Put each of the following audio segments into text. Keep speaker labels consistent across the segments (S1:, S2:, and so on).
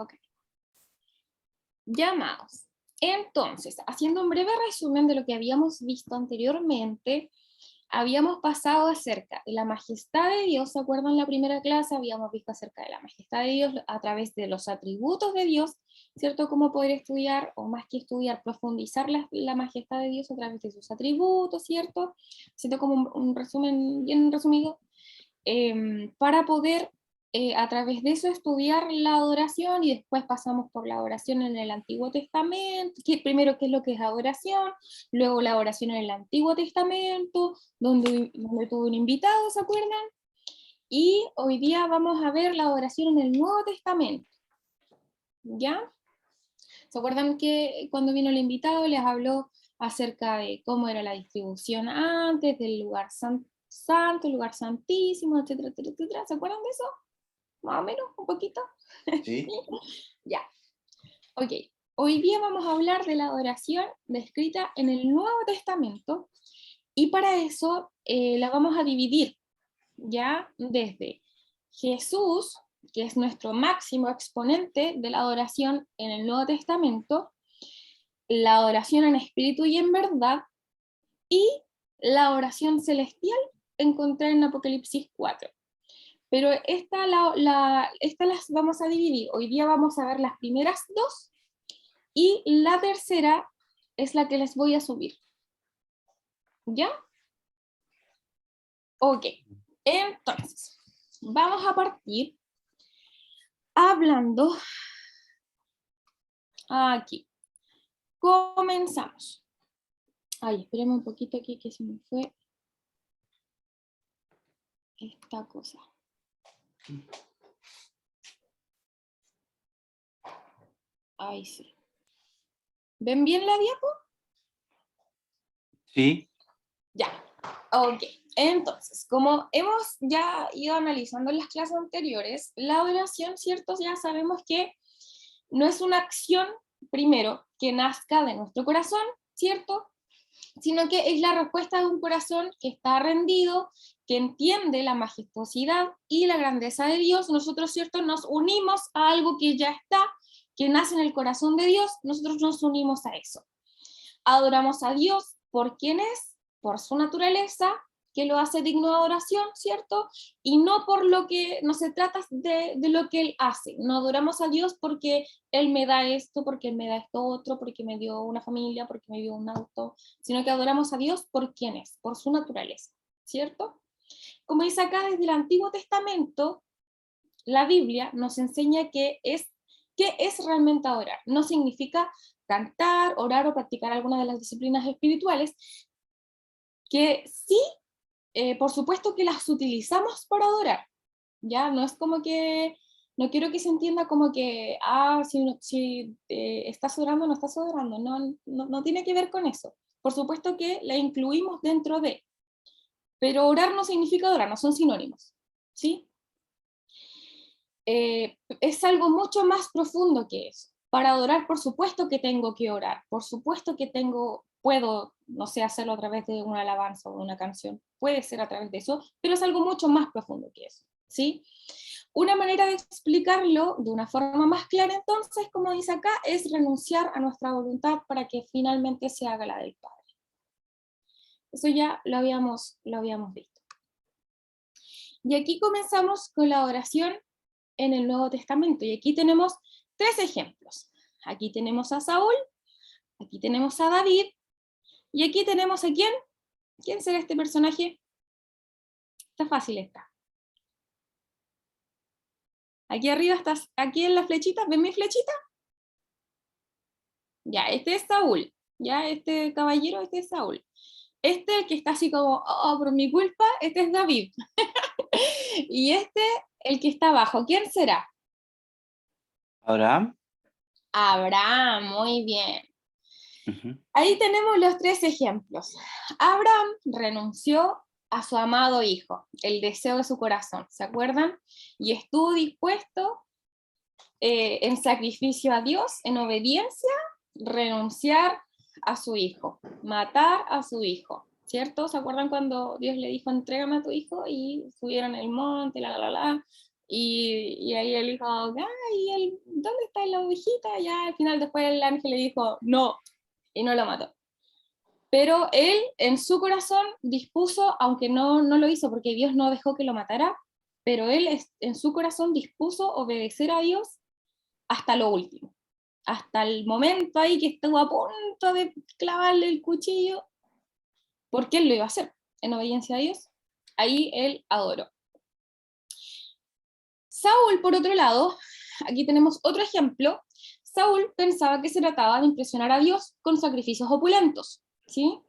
S1: Ok. Llamados. Entonces, haciendo un breve resumen de lo que habíamos visto anteriormente, habíamos pasado acerca de la majestad de Dios. ¿Se acuerdan? En la primera clase habíamos visto acerca de la majestad de Dios a través de los atributos de Dios, ¿cierto? Cómo poder estudiar, o más que estudiar, profundizar la majestad de Dios a través de sus atributos, ¿cierto? Siento como un resumen bien resumido, para poder a través de eso estudiar la adoración, y después pasamos por la adoración en el Antiguo Testamento, primero qué es lo que es adoración, luego la adoración en el Antiguo Testamento, donde tuve un invitado, ¿se acuerdan? Y hoy día vamos a ver la adoración en el Nuevo Testamento, ¿ya? ¿Se acuerdan que cuando vino el invitado les habló acerca de cómo era la distribución antes, del lugar santo, el lugar santísimo, etcétera, etcétera, etcétera? ¿Se acuerdan de eso? Más o menos, un poquito.
S2: Sí.
S1: Ya, ok. Hoy día vamos a hablar de la adoración descrita en el Nuevo Testamento, y para eso la vamos a dividir, ya, desde Jesús, que es nuestro máximo exponente de la adoración en el Nuevo Testamento, la adoración en espíritu y en verdad, y la oración celestial encontrada en Apocalipsis 4. Pero esta las vamos a dividir. Hoy día vamos a ver las primeras dos, y la tercera es la que les voy a subir. ¿Ya? Ok. Entonces, vamos a partir hablando aquí. Comenzamos. Ay, espérenme un poquito aquí que se me fue esta cosa. Ahí sí. ¿Ven bien la diapo?
S2: Sí.
S1: Ya. Ok. Entonces, como hemos ya ido analizando en las clases anteriores, la adoración, ¿cierto? Ya sabemos que no es una acción, primero, que nazca de nuestro corazón, ¿cierto? Sino que es la respuesta de un corazón que está rendido, que entiende la majestuosidad y la grandeza de Dios. Nosotros, ¿cierto?, nos unimos a algo que ya está, que nace en el corazón de Dios, nosotros nos unimos a eso. Adoramos a Dios por quien es, por su naturaleza, que lo hace digno de adoración, ¿cierto? Y no por lo que, no se trata de lo que Él hace. No adoramos a Dios porque Él me da esto, porque Él me da esto otro, porque me dio una familia, porque me dio un auto, sino que adoramos a Dios por quien es, por su naturaleza, ¿cierto? Como dice acá desde el Antiguo Testamento, la Biblia nos enseña qué es realmente adorar. No significa cantar, orar o practicar alguna de las disciplinas espirituales, que sí, por supuesto que las utilizamos para adorar, ¿ya? No es como que, no quiero que se entienda como que, si estás orando, no estás adorando, no tiene que ver con eso. Por supuesto que la incluimos dentro de, pero orar no significa adorar, no son sinónimos, ¿sí? Es algo mucho más profundo que eso. Para adorar, por supuesto que tengo que orar, por supuesto que puedo, no sé, hacerlo a través de una alabanza o una canción, puede ser a través de eso, pero es algo mucho más profundo que eso, ¿sí? Una manera de explicarlo de una forma más clara, entonces, como dice acá, es renunciar a nuestra voluntad para que finalmente se haga la del Padre. Eso ya lo habíamos visto. Y aquí comenzamos con la adoración en el Nuevo Testamento, y aquí tenemos tres ejemplos. Aquí tenemos a Saúl, aquí tenemos a David, y aquí tenemos a ¿quién? ¿Quién será este personaje? Está fácil esta. Aquí arriba estás, aquí en la flechita, ¿ven mi flechita? Ya, este es Saúl, ya, este caballero, este es Saúl. Este que está así como, oh, por mi culpa, este es David. Y este, el que está abajo, ¿quién será?
S2: Abraham.
S1: Abraham, muy bien.
S2: Uh-huh.
S1: Ahí tenemos los tres ejemplos. Abraham renunció a su amado hijo, el deseo de su corazón, ¿se acuerdan? Y estuvo dispuesto en sacrificio a Dios, en obediencia, renunciar a su hijo, matar a su hijo, ¿cierto? ¿Se acuerdan cuando Dios le dijo, entrégame a tu hijo? Y subieron el monte, Y ahí él dijo, ay, ¿dónde está la ovejita? Ya al final después el ángel le dijo, no, y no lo mató. Pero él en su corazón dispuso, aunque no lo hizo porque Dios no dejó que lo matara, pero él en su corazón dispuso obedecer a Dios hasta lo último. Hasta el momento ahí que estuvo a punto de clavarle el cuchillo, porque él lo iba a hacer en obediencia a Dios. Ahí él adoró. Saúl, por otro lado, aquí tenemos otro ejemplo. Saúl pensaba que se trataba de impresionar a Dios con sacrificios opulentos, ¿sí?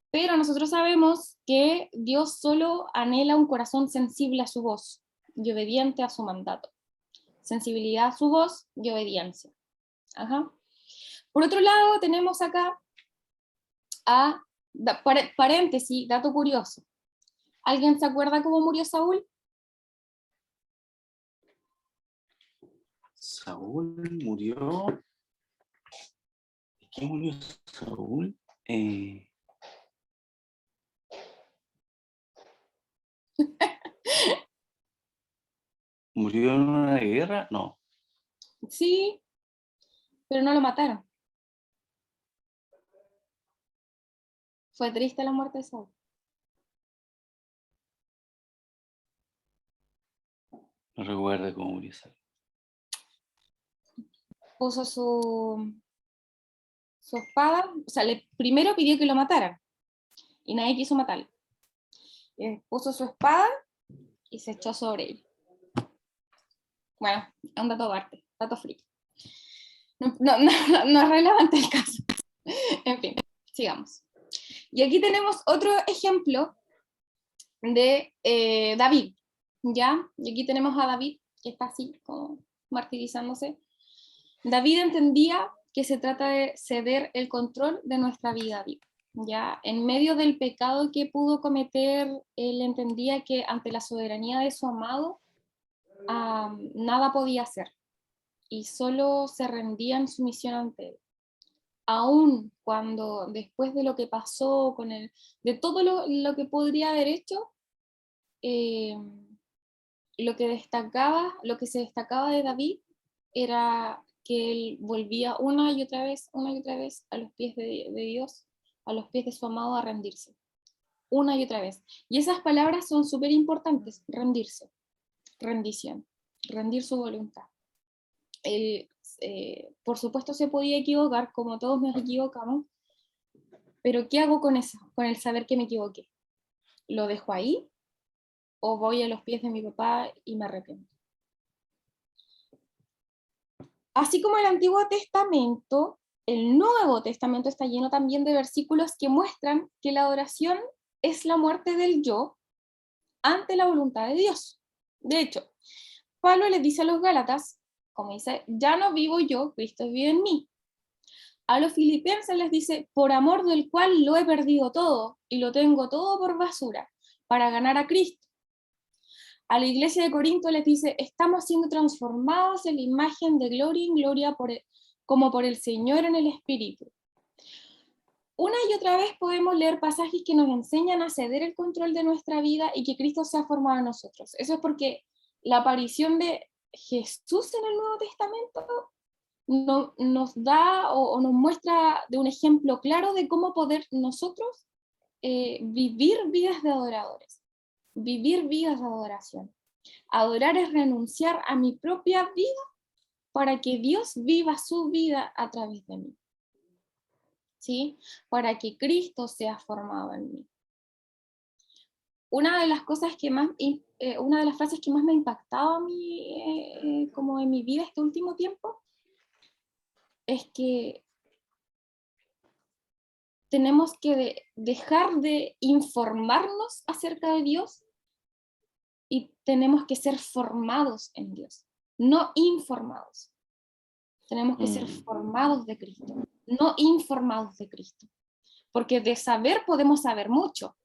S1: Pero nosotros sabemos que Dios solo anhela un corazón sensible a su voz y obediente a su mandato. Sensibilidad a su voz y obediencia. Ajá. Por otro lado, tenemos acá a, paréntesis, dato curioso. ¿Alguien se acuerda cómo murió Saúl?
S2: Saúl murió. ¿De qué murió Saúl? ¿Murió en una guerra? No.
S1: Sí, pero no lo mataron. Fue triste la muerte de Saúl.
S2: No recuerdo cómo murió Saúl.
S1: Puso su espada, o sea, primero pidió que lo mataran y nadie quiso matarlo. Puso su espada y se echó sobre él. Bueno, es un dato aparte, dato friki. No es relevante el caso. En fin, sigamos. Y aquí tenemos otro ejemplo de David, ¿ya? Y aquí tenemos a David, que está así, como martirizándose. David entendía que se trata de ceder el control de nuestra vida, ¿ya? En medio del pecado que pudo cometer, él entendía que ante la soberanía de su amado, nada podía hacer, y solo se rendía en sumisión ante él. Aún cuando después de lo que pasó con él, de todo lo que podría haber hecho, eh, lo que se destacaba de David era que él volvía una y otra vez a los pies de Dios, a los pies de su amado a rendirse, una y otra vez. Y esas palabras son súper importantes, rendirse, rendición, rendir su voluntad. Él, por supuesto, se podía equivocar, como todos nos equivocamos, pero ¿qué hago con eso? Con el saber que me equivoqué. ¿Lo dejo ahí o voy a los pies de mi papá y me arrepiento? Así como el Antiguo Testamento, el Nuevo Testamento está lleno también de versículos que muestran que la adoración es la muerte del yo ante la voluntad de Dios. De hecho, Pablo les dice a los Gálatas, como dice, ya no vivo yo, Cristo vive en mí. A los filipenses les dice, por amor del cual lo he perdido todo y lo tengo todo por basura, para ganar a Cristo. A la iglesia de Corinto les dice, estamos siendo transformados en la imagen de gloria en gloria como por el Señor en el Espíritu. Una y otra vez podemos leer pasajes que nos enseñan a ceder el control de nuestra vida y que Cristo se ha formado en nosotros. Eso es porque la aparición de Jesús en el Nuevo Testamento nos da o nos muestra de un ejemplo claro de cómo poder nosotros vivir vidas de adoradores, vivir vidas de adoración. Adorar es renunciar a mi propia vida para que Dios viva su vida a través de mí, ¿sí? Para que Cristo sea formado en mí. Una de las cosas que más, una de las frases que más me ha impactado a mí, como en mi vida este último tiempo, es que tenemos que dejar de informarnos acerca de Dios y tenemos que ser formados en Dios, no informados. Tenemos que ser formados de Cristo, no informados de Cristo. Porque de saber podemos saber mucho,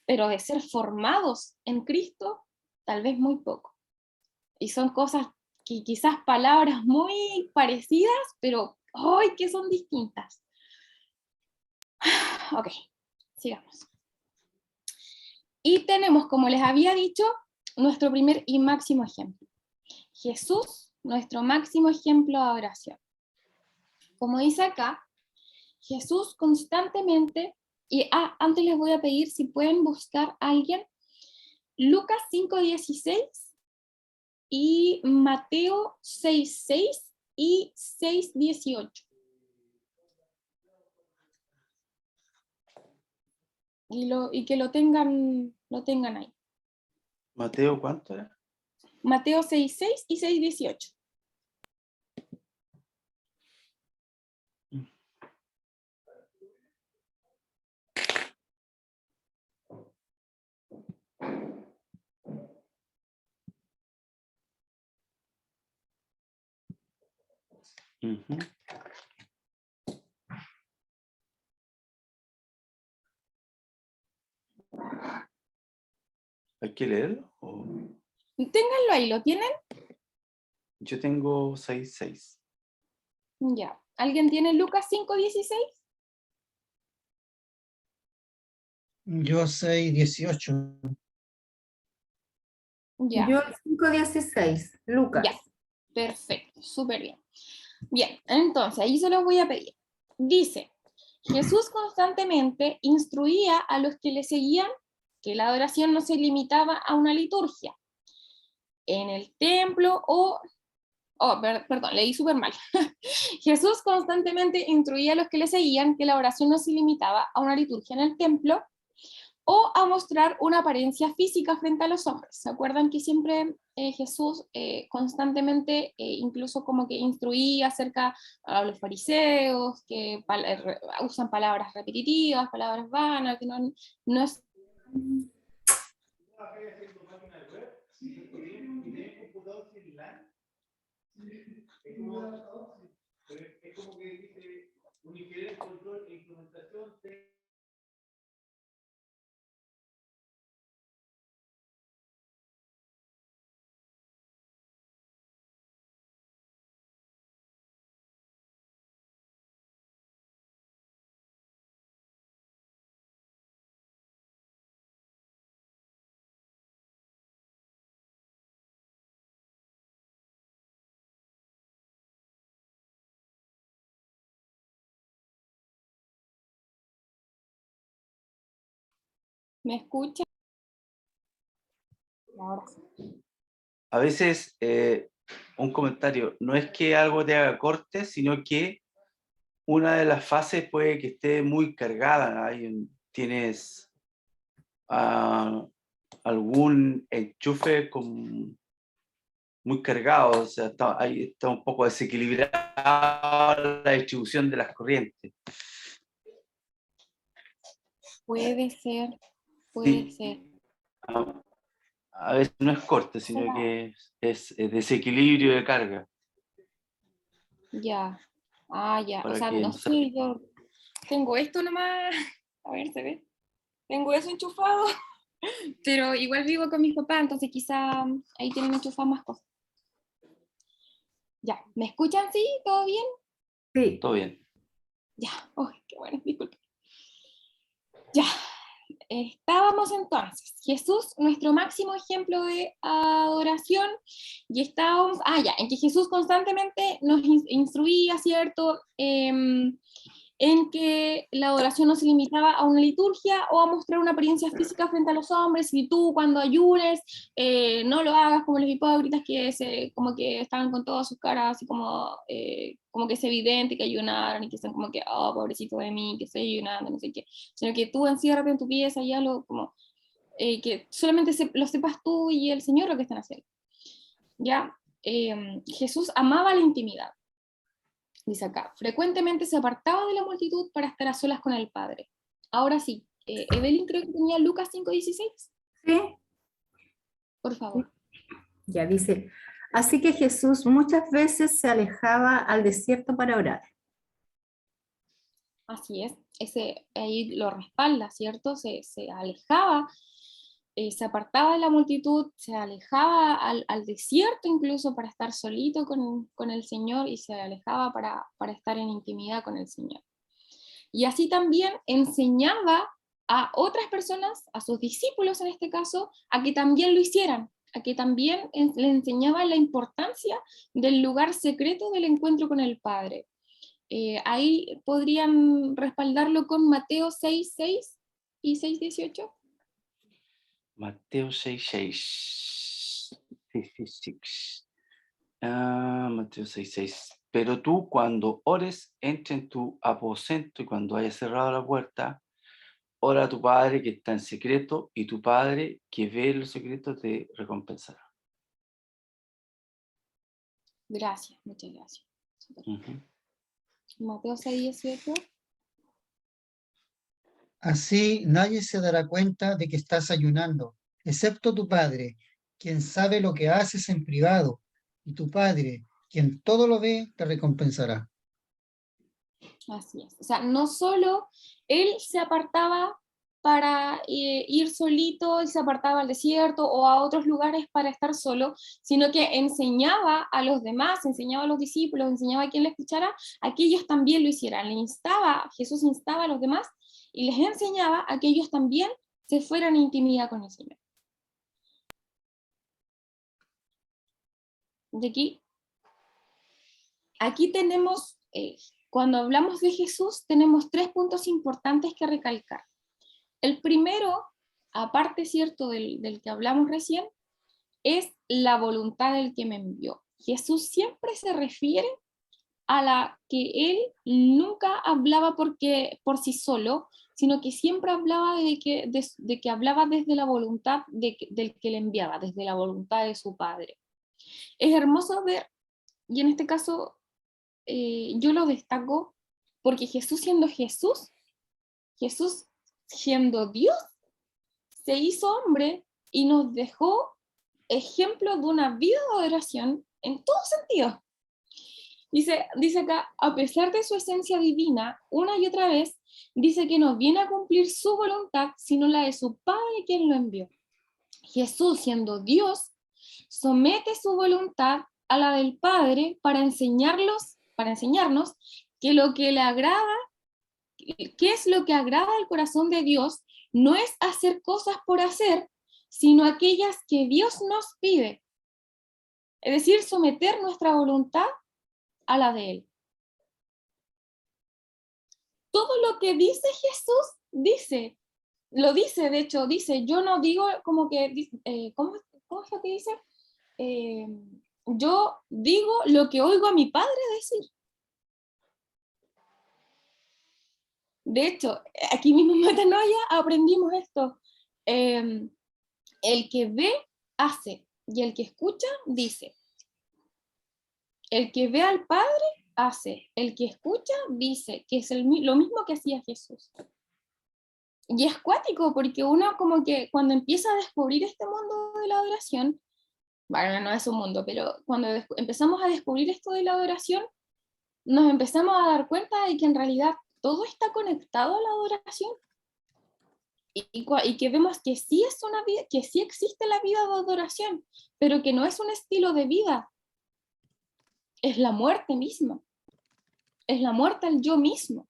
S1: pero de ser formados en Cristo, tal vez muy poco. Y son cosas que quizás palabras muy parecidas, pero ¡ay!, que son distintas. Ok, sigamos. Y tenemos, como les había dicho, nuestro primer y máximo ejemplo. Jesús, nuestro máximo ejemplo de adoración. Como dice acá, Jesús constantemente, y antes les voy a pedir si pueden buscar a alguien, Lucas 5:16 y Mateo 6:6 y 6:18. Y que lo tengan ahí.
S2: Mateo, ¿cuánto era?
S1: Mateo 6:6 y 6:18.
S2: Ujú. ¿Hay que leerlo?
S1: Ténganlo ahí, ¿lo tienen?
S2: Yo tengo 6:6.
S1: Ya. ¿Alguien tiene Lucas 5:16?
S3: Yo 6:18.
S1: Ya.
S4: Yo 5:16, Lucas.
S1: Ya. Perfecto, súper bien. Bien, entonces ahí se los voy a pedir. Dice, Jesús constantemente instruía a los que le seguían que la adoración no se limitaba a una liturgia en el templo perdón, leí súper mal. Jesús constantemente instruía a los que le seguían que la oración no se limitaba a una liturgia en el templo o a mostrar una apariencia física frente a los hombres. ¿Se acuerdan que siempre Jesús constantemente, incluso como que instruía acerca a los fariseos, que usan palabras repetitivas, palabras vanas, que no es...
S2: Es como que dice unificar control e implementación de...
S1: ¿Me escuchan? Ahora sí.
S2: A veces, un comentario, no es que algo te haga corte, sino que una de las fases puede que esté muy cargada. Tienes algún enchufe muy cargado, o sea, ahí está un poco desequilibrada la distribución de las corrientes.
S1: Puede ser, puede
S2: Sí.
S1: ser.
S2: A veces no es corte, sino que es desequilibrio de carga.
S1: Ya. Ya. O
S2: Para
S1: sea,
S2: que
S1: no
S2: no se...
S1: sé, yo tengo esto nomás. A ver, ¿se ve? Tengo eso enchufado. Pero igual vivo con mis papás, entonces quizá ahí tienen enchufadas más cosas. Ya. ¿Me escuchan? ¿Sí? ¿Todo bien?
S4: Sí.
S2: Todo bien.
S1: Ya. Uy, qué bueno, disculpe. Ya. Estábamos entonces, Jesús, nuestro máximo ejemplo de adoración, y estábamos, en que Jesús constantemente nos instruía, ¿cierto? En que la adoración no se limitaba a una liturgia o a mostrar una apariencia física frente a los hombres, y tú cuando ayunes, no lo hagas como los hipócritas como que estaban con todas sus caras así como que es evidente que ayunaron y que están como que, oh, pobrecito de mí, que estoy ayunando, no sé qué, sino que tú enciérrate en tu pieza y hazlo como, que solamente lo sepas tú y el Señor lo que están haciendo. ¿Ya? Jesús amaba la intimidad. Dice acá, frecuentemente se apartaba de la multitud para estar a solas con el Padre. Ahora sí, Evelyn creo que tenía Lucas 5:16.
S4: Sí.
S1: Por favor.
S4: Ya dice, así que Jesús muchas veces se alejaba al desierto para orar.
S1: Así es, ahí lo respalda, ¿cierto? Se alejaba, se apartaba de la multitud, se alejaba al desierto incluso para estar solito con el Señor, y se alejaba para estar en intimidad con el Señor. Y así también enseñaba a otras personas, a sus discípulos en este caso, a que también lo hicieran. a que también le enseñaba la importancia del lugar secreto del encuentro con el Padre. Ahí podrían respaldarlo con Mateo 6:6 y 6:18.
S2: Mateo 6:6. 6:6. Mateo 6:6. Pero tú cuando ores, entra en tu aposento y cuando hayas cerrado la puerta, ora a tu Padre que está en secreto y tu Padre que ve en lo secreto te recompensará.
S1: Gracias, muchas gracias.
S2: Ujú.
S1: Mateo 6:18.
S3: Así nadie se dará cuenta de que estás ayunando, excepto tu Padre, quien sabe lo que haces en privado, y tu Padre, quien todo lo ve, te recompensará.
S1: Así es. O sea, no solo él se apartaba para ir solito y se apartaba al desierto o a otros lugares para estar solo, sino que enseñaba a los demás, enseñaba a los discípulos, enseñaba a quien le escuchara, a que ellos también lo hicieran. Jesús instaba a los demás y les enseñaba a que ellos también se fueran en intimidad con el Señor. De aquí tenemos, cuando hablamos de Jesús, tenemos 3 puntos importantes que recalcar. El primero, aparte, ¿cierto?, del que hablamos recién, es la voluntad del que me envió. Jesús siempre se refiere a la que él nunca hablaba por sí solo, sino que siempre hablaba de que hablaba desde la voluntad del que le enviaba, desde la voluntad de su Padre. Es hermoso ver, y en este caso yo lo destaco, porque Jesús siendo Dios, se hizo hombre y nos dejó ejemplo de una vida de adoración en todo sentido. Dice acá, a pesar de su esencia divina, una y otra vez, dice que no viene a cumplir su voluntad, sino la de su Padre quien lo envió. Jesús, siendo Dios, somete su voluntad a la del Padre para enseñarnos que lo que le agrada, qué es lo que agrada al corazón de Dios, no es hacer cosas por hacer, sino aquellas que Dios nos pide. Es decir, someter nuestra voluntad a la de Él. Todo lo que dice Jesús, de hecho, dice, yo no digo como que, ¿cómo es lo que dice? Yo digo lo que oigo a mi Padre decir. De hecho, aquí mismo en Metanoia aprendimos esto. El que ve, hace, y el que escucha, dice. El que ve al Padre, hace. El que escucha, dice, que es lo mismo que hacía Jesús. Y es cuático, porque uno como que cuando empieza a descubrir este mundo de la adoración, bueno, no es un mundo, pero cuando empezamos a descubrir esto de la adoración, nos empezamos a dar cuenta de que en realidad todo está conectado a la adoración. Y que vemos que sí es una vida, que sí existe la vida de adoración, pero que no es un estilo de vida, es la muerte misma, es la muerte al yo mismo.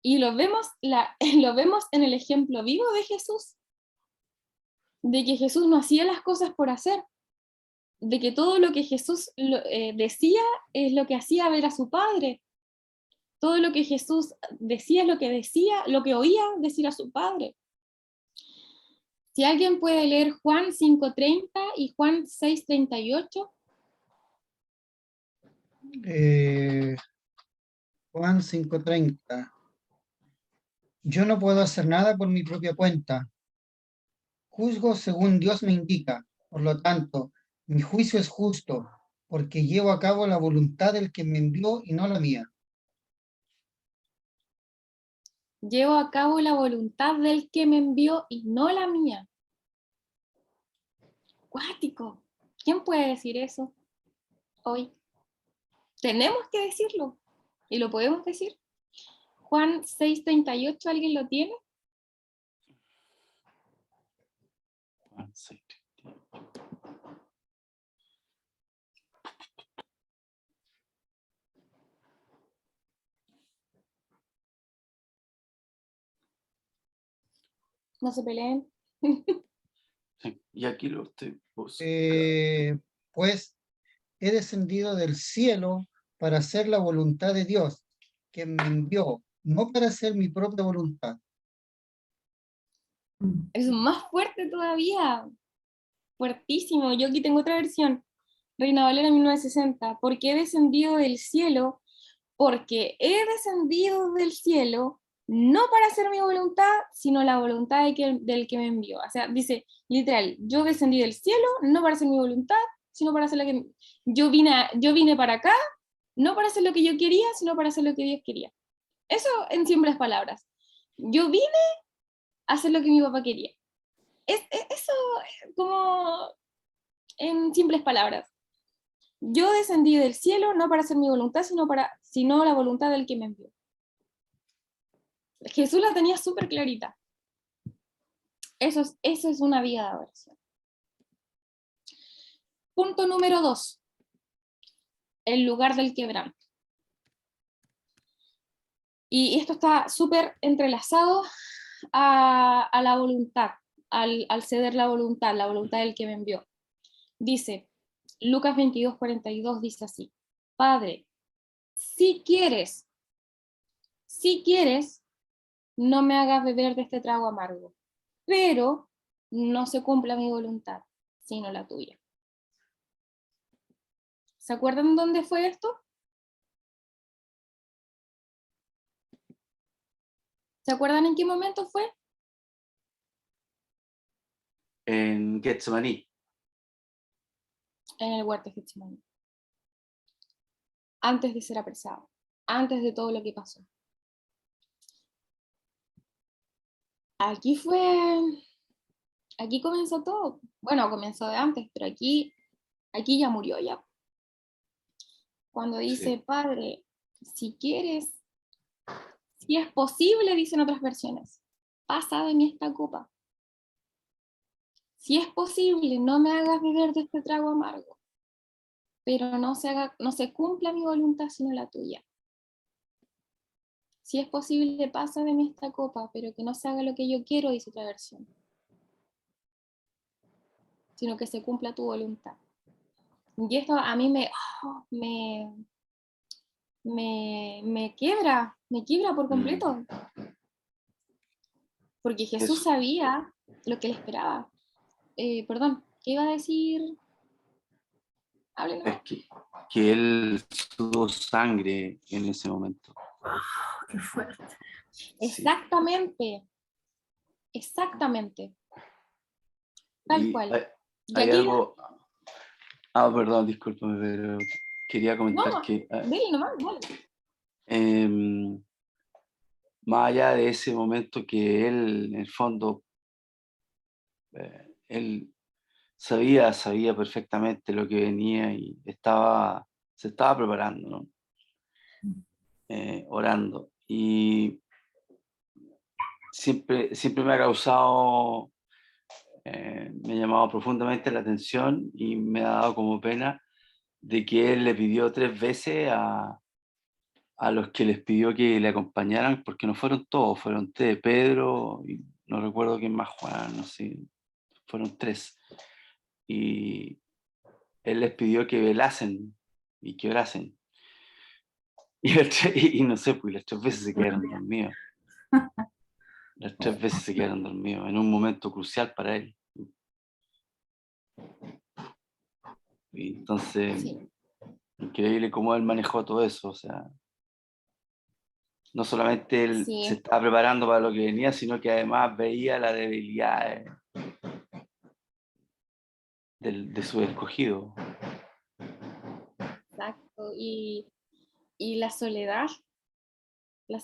S1: Y lo vemos en el ejemplo vivo de Jesús, de que Jesús no hacía las cosas por hacer, de que todo lo que Jesús decía es lo que hacía ver a su Padre. Todo lo que Jesús decía es lo que oía decir a su Padre. Si alguien puede leer Juan 5:30 y Juan 6:38.
S3: Juan 5:30. Yo no puedo hacer nada por mi propia cuenta. Juzgo según Dios me indica. Por lo tanto, mi juicio es justo, porque llevo a cabo la voluntad del que me envió y no la mía.
S1: Llevo a cabo la voluntad del que me envió y no la mía. Cuático. ¿Quién puede decir eso hoy? Tenemos que decirlo y lo podemos decir. Juan 6:38, ¿alguien lo tiene?
S2: Juan 6.
S1: No se peleen.
S2: Sí, y aquí lo estoy buscando.
S3: Pues he descendido del cielo para hacer la voluntad de Dios, que me envió, no para hacer mi propia voluntad.
S1: Es más fuerte todavía, fuertísimo. Yo aquí tengo otra versión, Reina Valera 1960. ¿Por qué he descendido del cielo? Porque he descendido del cielo no para hacer mi voluntad, sino la voluntad del que me envió. O sea, dice literal, yo descendí del cielo no para hacer mi voluntad, sino para hacer la que... Yo vine para acá, no para hacer lo que yo quería, sino para hacer lo que Dios quería. Eso en simples palabras. Yo vine a hacer lo que mi papá quería. Eso como en simples palabras. Yo descendí del cielo no para hacer mi voluntad, sino la voluntad del que me envió. Jesús la tenía súper clarita. Eso es una vida de adoración. Punto número 2. El lugar del quebranto. Y esto está súper entrelazado a la voluntad, al ceder la voluntad del que me envió. Dice, Lucas 22:42 dice así, Padre, si quieres, no me hagas beber de este trago amargo, pero no se cumpla mi voluntad, sino la tuya. ¿Se acuerdan dónde fue esto? ¿Se acuerdan en qué momento fue?
S2: En Getsemaní.
S1: En el huerto de Getsemaní. Antes de ser apresado, antes de todo lo que pasó. Aquí comenzó todo. Bueno, comenzó de antes, pero aquí ya murió ya. Cuando dice,
S2: Sí.
S1: Padre, si quieres, si es posible, dicen otras versiones, pasa de mí esta copa. Si es posible, no me hagas beber de este trago amargo, pero no se cumpla mi voluntad sino la tuya. Si es posible, pasa de mí esta copa, pero que no se haga lo que yo quiero, dice otra versión, sino que se cumpla tu voluntad. Y esto a mí me quiebra por completo, porque Jesús
S2: Eso.
S1: sabía lo que le esperaba. Perdón, ¿qué iba a decir? Háblenos.
S2: Es que él sudó sangre en ese momento.
S4: Qué fuerte.
S2: Sí.
S1: Exactamente. Tal
S2: Y
S1: cual. Y
S2: hay
S1: aquí
S2: algo. Perdón, discúlpame, pero quería comentar
S1: no,
S2: que
S1: dile nomás, dale.
S2: más allá de ese momento que él, en el fondo, él sabía perfectamente lo que venía y se estaba preparando, ¿no? Orando. Y siempre me ha causado, me ha llamado profundamente la atención y me ha dado como pena de que él le pidió 3 veces a los que les pidió que le acompañaran, porque no fueron todos, fueron 3, Pedro, y no recuerdo quién más, Juan, no sé, fueron 3. Y él les pidió que velasen y que orasen. Y no sé, pues las 3 veces se quedaron dormidos. Las 3 veces se quedaron dormidos, en un momento crucial para él. Y entonces,
S1: Sí.
S2: increíble cómo él manejó todo eso, o sea, no solamente él se
S1: Sí,
S2: estaba preparando para lo que venía, sino que además veía la debilidad de su escogido.
S1: exacto. Y la
S2: Claro,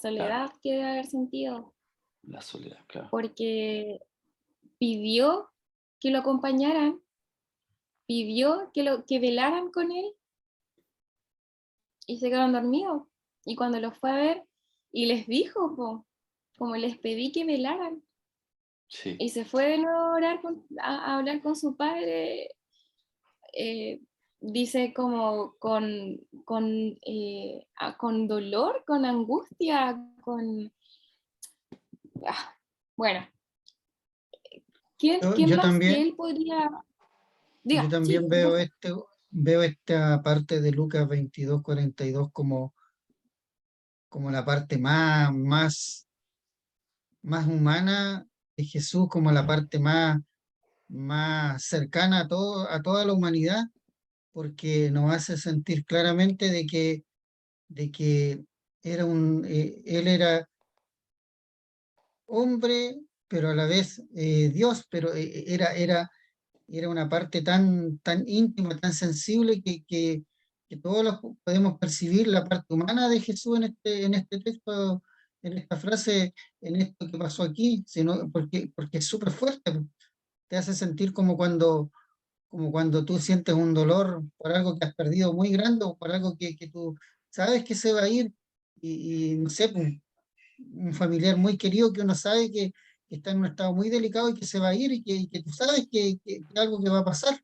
S1: soledad que debe haber sentido,
S2: la soledad, claro.
S1: porque pidió que lo acompañaran, pidió que velaran con él y se quedaron dormidos. Y cuando los fue a ver y les dijo, como les pedí que velaran,
S2: Sí,
S1: y se fue de nuevo a hablar con su padre, dice como con dolor, con angustia, bueno, ¿Quién,
S3: Yo,
S1: quién
S3: yo
S1: más que
S3: también,
S1: él podría?
S3: yo
S1: Diga, sí,
S3: también
S1: por favor.
S3: veo esta parte de Lucas 22:42 como la parte más humana de Jesús, como la parte más cercana a toda la humanidad, porque nos hace sentir claramente de que él era hombre, pero a la vez Dios, pero era una parte tan íntima, tan sensible que todos podemos percibir la parte humana de Jesús en este texto, en esta frase, en esto que pasó aquí, porque es súper fuerte, te hace sentir como cuando tú sientes un dolor por algo que has perdido muy grande o por algo que tú sabes que se va a ir y no sé, pues, un familiar muy querido que uno sabe que está en un estado muy delicado y que se va a ir y que tú sabes que es algo que va a pasar.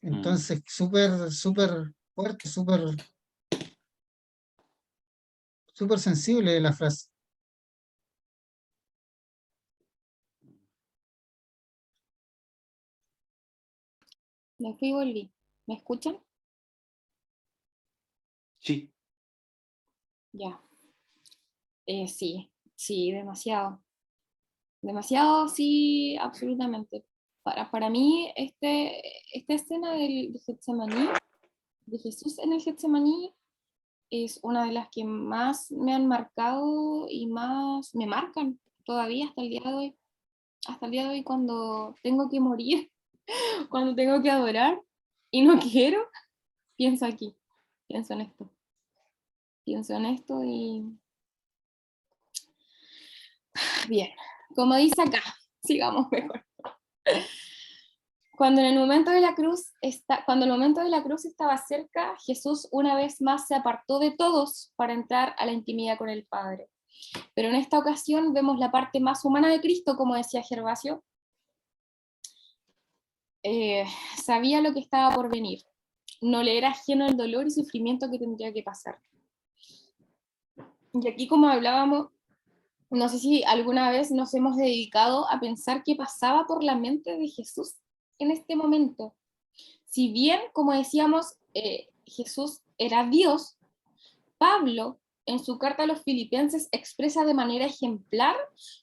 S3: Entonces, súper, súper fuerte, súper sensible la frase.
S1: Me fui y volví. ¿Me escuchan?
S2: Sí.
S1: Ya. Sí, sí, demasiado. Demasiado, sí, absolutamente. Para mí, esta escena del Getsemaní, de Jesús en el Getsemaní, es una de las que más me han marcado y más me marcan todavía hasta el día de hoy. Hasta el día de hoy, cuando tengo que morir, cuando tengo que adorar y no quiero, pienso aquí, pienso en esto. Pienso en esto y bien, como dice acá, sigamos mejor. Cuando el momento de la cruz estaba cerca, Jesús una vez más se apartó de todos para entrar a la intimidad con el Padre. Pero en esta ocasión vemos la parte más humana de Cristo, como decía Gervasio. Sabía lo que estaba por venir. No le era ajeno el dolor y sufrimiento que tendría que pasar. Y aquí, como hablábamos, no sé si alguna vez nos hemos dedicado a pensar qué pasaba por la mente de Jesús en este momento. Si bien, como decíamos, Jesús era Dios, Pablo, en su carta a los Filipenses, expresa de manera ejemplar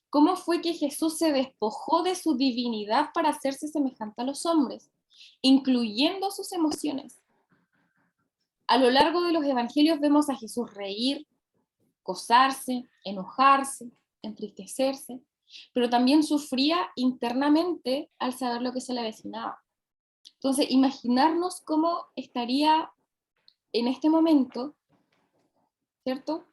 S1: cómo fue que Jesús se despojó de su divinidad para hacerse semejante a los hombres, incluyendo sus emociones. A lo largo de los evangelios vemos a Jesús reír, gozarse, enojarse, entristecerse, pero también sufría internamente al saber lo que se le avecinaba. Entonces, imaginarnos cómo estaría en este momento, ¿cierto?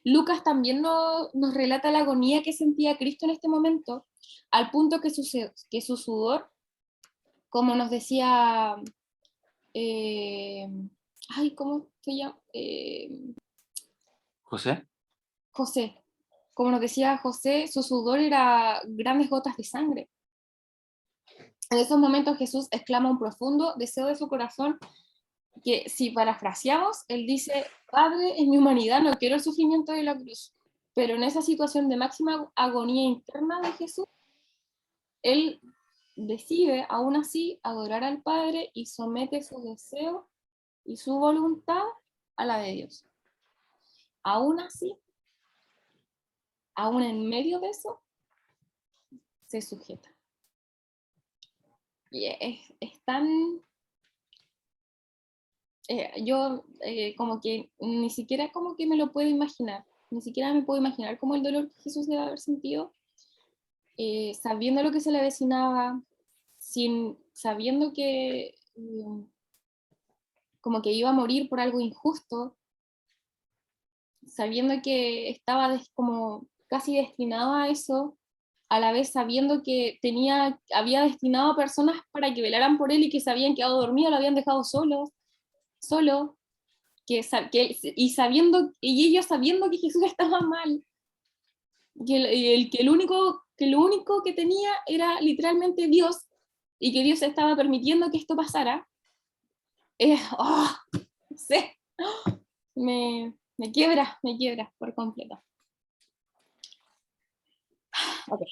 S1: Lucas también nos relata la agonía que sentía Cristo en este momento, al punto que su sudor, como nos decía, ¿cómo se llama?
S2: José.
S1: José, como nos decía José, su sudor era grandes gotas de sangre. En esos momentos Jesús exclama un profundo deseo de su corazón que, si parafraseamos, él dice: Padre, en mi humanidad no quiero el sufrimiento de la cruz. Pero en esa situación de máxima agonía interna de Jesús, él decide aún así adorar al Padre y somete su deseo y su voluntad a la de Dios. Aún así, aún en medio de eso, se sujeta. Y es tan... yo como que ni siquiera como que me lo puedo imaginar, ni siquiera me puedo imaginar cómo el dolor que Jesús debe haber sentido, sabiendo lo que se le avecinaba, sabiendo que como que iba a morir por algo injusto, sabiendo que estaba como casi destinado a eso, a la vez sabiendo que había destinado a personas para que velaran por él y que se habían quedado dormidos, lo habían dejado solo, y ellos sabiendo que Jesús estaba mal, que lo único que tenía era literalmente Dios, y que Dios estaba permitiendo que esto pasara. No sé, me quiebra por completo. Okay.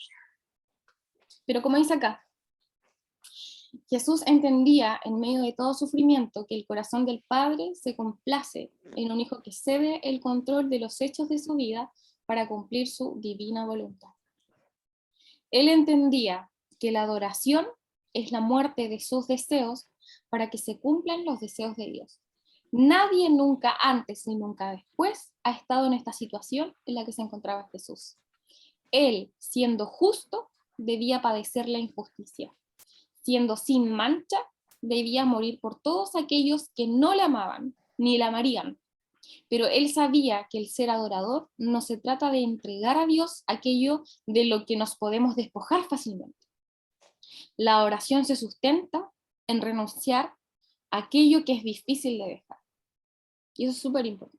S1: Pero como dice acá, Jesús entendía en medio de todo sufrimiento que el corazón del Padre se complace en un hijo que cede el control de los hechos de su vida para cumplir su divina voluntad. Él entendía que la adoración es la muerte de sus deseos para que se cumplan los deseos de Dios. Nadie nunca antes ni nunca después ha estado en esta situación en la que se encontraba Jesús. Él, siendo justo, debía padecer la injusticia. Siendo sin mancha, debía morir por todos aquellos que no le amaban ni la amarían. Pero él sabía que el ser adorador no se trata de entregar a Dios aquello de lo que nos podemos despojar fácilmente. La oración se sustenta en renunciar a aquello que es difícil de dejar. Y eso es súper importante.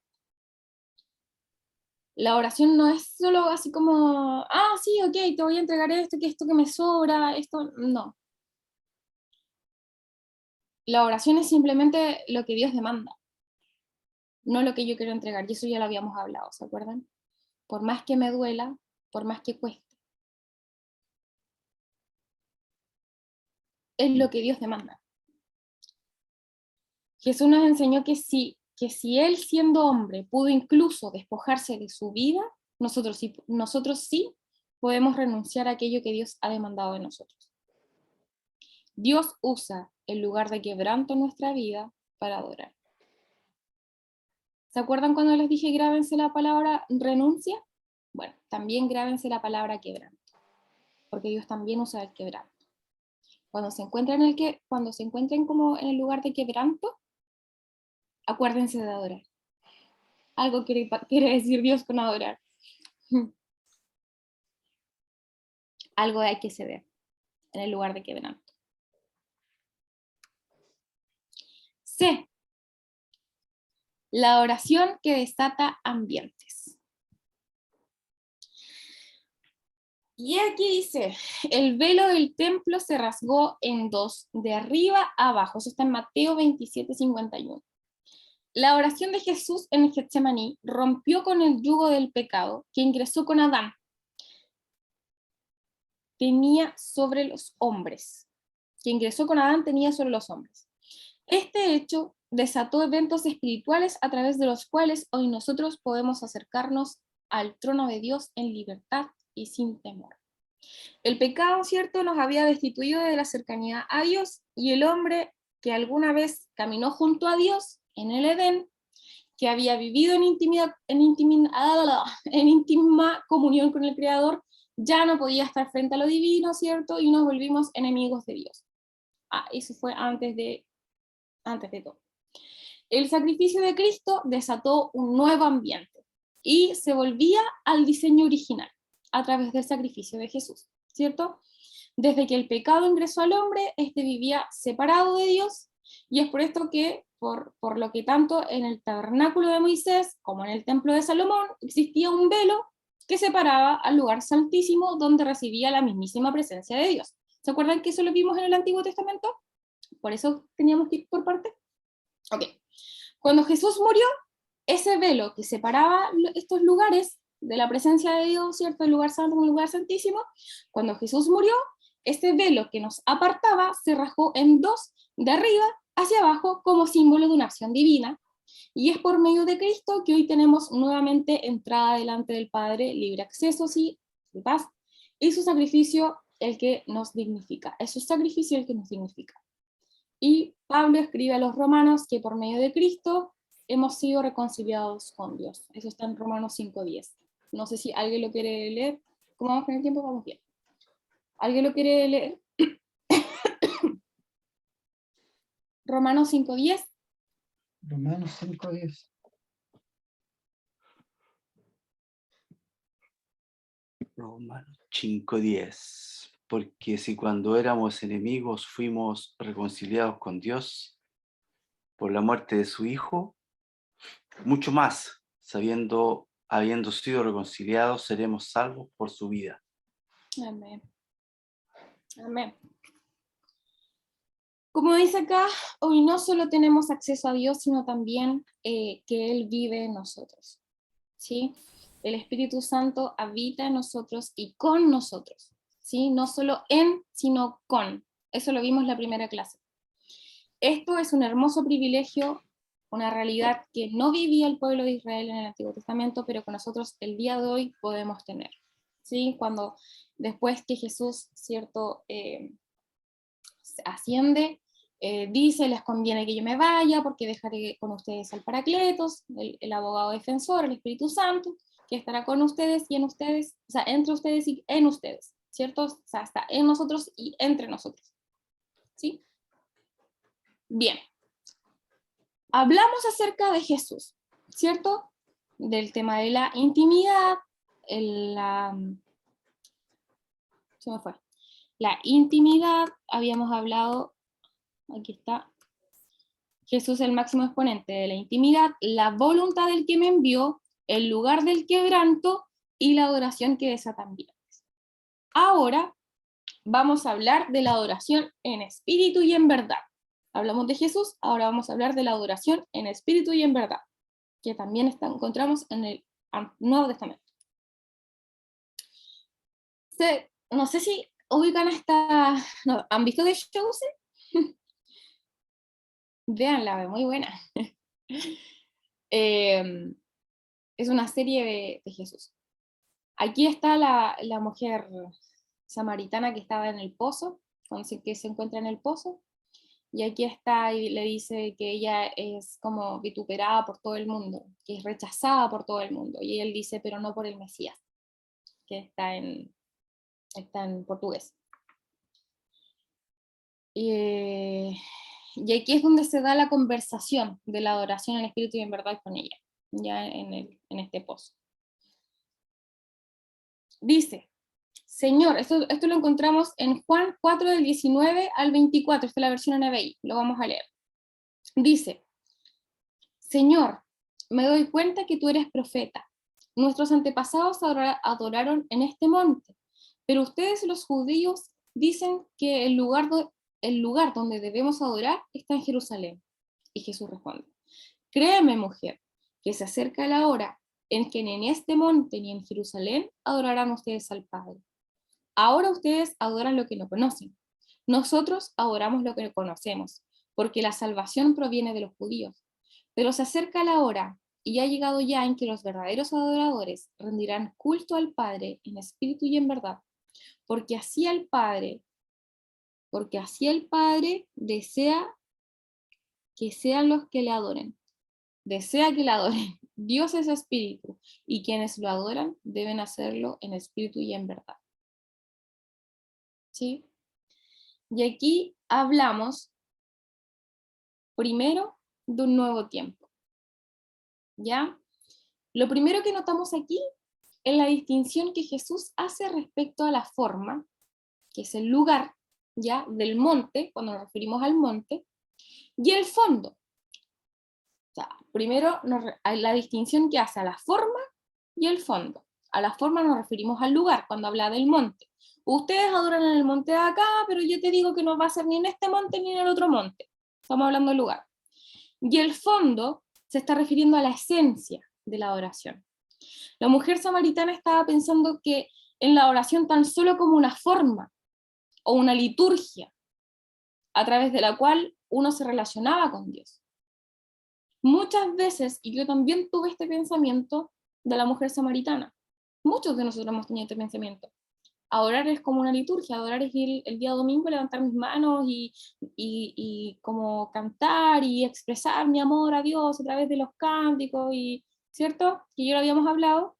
S1: La oración no es solo así como, sí, ok, te voy a entregar esto que me sobra, esto, no. La oración es simplemente lo que Dios demanda, no lo que yo quiero entregar, y eso ya lo habíamos hablado, ¿se acuerdan? Por más que me duela, por más que cueste. Es lo que Dios demanda. Jesús nos enseñó que si Él siendo hombre pudo incluso despojarse de su vida, nosotros sí podemos renunciar a aquello que Dios ha demandado de nosotros. Dios usa el lugar de quebranto en nuestra vida para adorar. ¿Se acuerdan cuando les dije grábense la palabra renuncia? Bueno, también grábense la palabra quebranto, porque Dios también usa el quebranto. Cuando se encuentren como en el lugar de quebranto, acuérdense de adorar. Algo quiere decir Dios con adorar. Algo hay que ceder en el lugar de quebranto. C. La oración que desata ambientes. Y aquí dice, el velo del templo se rasgó en dos, de arriba a abajo. Eso está en Mateo 27:51. La oración de Jesús en el Getsemaní rompió con el yugo del pecado que ingresó con Adán. Tenía sobre los hombres. Que ingresó con Adán tenía sobre los hombres. Este hecho desató eventos espirituales a través de los cuales hoy nosotros podemos acercarnos al trono de Dios en libertad y sin temor. El pecado, ¿cierto?, nos había destituido de la cercanía a Dios, y el hombre que alguna vez caminó junto a Dios en el Edén, que había vivido en íntima comunión con el Creador, ya no podía estar frente a lo divino, ¿cierto? Y nos volvimos enemigos de Dios. Eso fue antes de todo. El sacrificio de Cristo desató un nuevo ambiente y se volvía al diseño original a través del sacrificio de Jesús, ¿cierto? Desde que el pecado ingresó al hombre, este vivía separado de Dios, y es por esto que, por lo que tanto en el tabernáculo de Moisés como en el templo de Salomón, existía un velo que separaba al lugar santísimo donde recibía la mismísima presencia de Dios. ¿Se acuerdan que eso lo vimos en el Antiguo Testamento? Por eso teníamos que ir por parte. Ok. Cuando Jesús murió, ese velo que separaba estos lugares de la presencia de Dios, ¿cierto?, el lugar santo con el lugar santísimo, cuando Jesús murió, ese velo que nos apartaba se rasgó en dos, de arriba hacia abajo, como símbolo de una acción divina, y es por medio de Cristo que hoy tenemos nuevamente entrada delante del Padre, libre acceso, sí, de paz, y su sacrificio el que nos dignifica, es su sacrificio el que nos dignifica. Y Pablo escribe a los romanos que por medio de Cristo hemos sido reconciliados con Dios. Eso está en Romanos 5:10. No sé si alguien lo quiere leer. ¿Cómo vamos con el tiempo? Vamos bien. ¿Alguien lo quiere leer? Romanos 5:10.
S3: Romanos 5:10.
S2: Romanos 5:10. Porque si cuando éramos enemigos fuimos reconciliados con Dios por la muerte de su Hijo, mucho más, habiendo sido reconciliados, seremos salvos por su vida.
S1: Amén. Amén. Como dice acá, hoy no solo tenemos acceso a Dios, sino también que Él vive en nosotros, ¿sí? El Espíritu Santo habita en nosotros y con nosotros, ¿sí? No solo en, sino con. Eso lo vimos en la primera clase. Esto es un hermoso privilegio, una realidad que no vivía el pueblo de Israel en el Antiguo Testamento, pero que nosotros el día de hoy podemos tener, ¿sí? Cuando después que Jesús, ¿cierto?, asciende, dice, les conviene que yo me vaya, porque dejaré con ustedes al Paracletos, el abogado defensor, el Espíritu Santo, que estará con ustedes y en ustedes, o sea, entre ustedes y en ustedes, ¿cierto? O sea, está en nosotros y entre nosotros, ¿sí? Bien. Hablamos acerca de Jesús, ¿cierto? Del tema de la intimidad, se me fue. La intimidad, habíamos hablado, aquí está, Jesús el máximo exponente de la intimidad, la voluntad del que me envió, el lugar del quebranto y la adoración que desatan bienes. Ahora vamos a hablar de la adoración en espíritu y en verdad. Hablamos de Jesús, ahora vamos a hablar de la adoración en espíritu y en verdad, que también encontramos en el Nuevo Testamento. No sé si ubican esta... No, ¿han visto The Chosen? Véanla, muy buena. Es una serie de Jesús. Aquí está la mujer samaritana que estaba en el pozo, que se encuentra en el pozo, y aquí está y le dice que ella es como vituperada por todo el mundo, que es rechazada por todo el mundo, y él dice, pero no por el Mesías, que está en portugués. Y aquí es donde se da la conversación de la adoración en espíritu y en verdad con ella, ya en este pozo. Dice, Señor, esto lo encontramos en Juan 4 del 19 al 24, esta es la versión NBI, lo vamos a leer. Dice, Señor, me doy cuenta que tú eres profeta. Nuestros antepasados adoraron en este monte, pero ustedes los judíos dicen que el lugar donde debemos adorar está en Jerusalén. Y Jesús responde, créeme, mujer, que se acerca la hora en que ni en este monte ni en Jerusalén adorarán ustedes al Padre. Ahora ustedes adoran lo que no conocen. Nosotros adoramos lo que conocemos, porque la salvación proviene de los judíos. Pero se acerca la hora, y ha llegado ya en que los verdaderos adoradores rendirán culto al Padre en espíritu y en verdad, porque así el Padre desea que sean los que le adoren. Desea que le adoren. Dios es espíritu, y quienes lo adoran deben hacerlo en espíritu y en verdad. ¿Sí? Y aquí hablamos primero de un nuevo tiempo. ¿Ya? Lo primero que notamos aquí es la distinción que Jesús hace respecto a la forma, que es el lugar, ¿ya? Del monte, cuando nos referimos al monte, y el fondo. O sea, primero hay la distinción que hace a la forma y el fondo. A la forma nos referimos al lugar, cuando habla del monte. Ustedes adoran en el monte de acá, pero yo te digo que no va a ser ni en este monte ni en el otro monte. Estamos hablando del lugar. Y el fondo se está refiriendo a la esencia de la adoración. La mujer samaritana estaba pensando que en la oración tan solo como una forma o una liturgia a través de la cual uno se relacionaba con Dios. Muchas veces, y yo también tuve este pensamiento de la mujer samaritana, muchos de nosotros hemos tenido este pensamiento. Adorar es como una liturgia, adorar es ir el día domingo, levantar mis manos y como cantar y expresar mi amor a Dios a través de los cánticos, ¿cierto? Que ya lo habíamos hablado.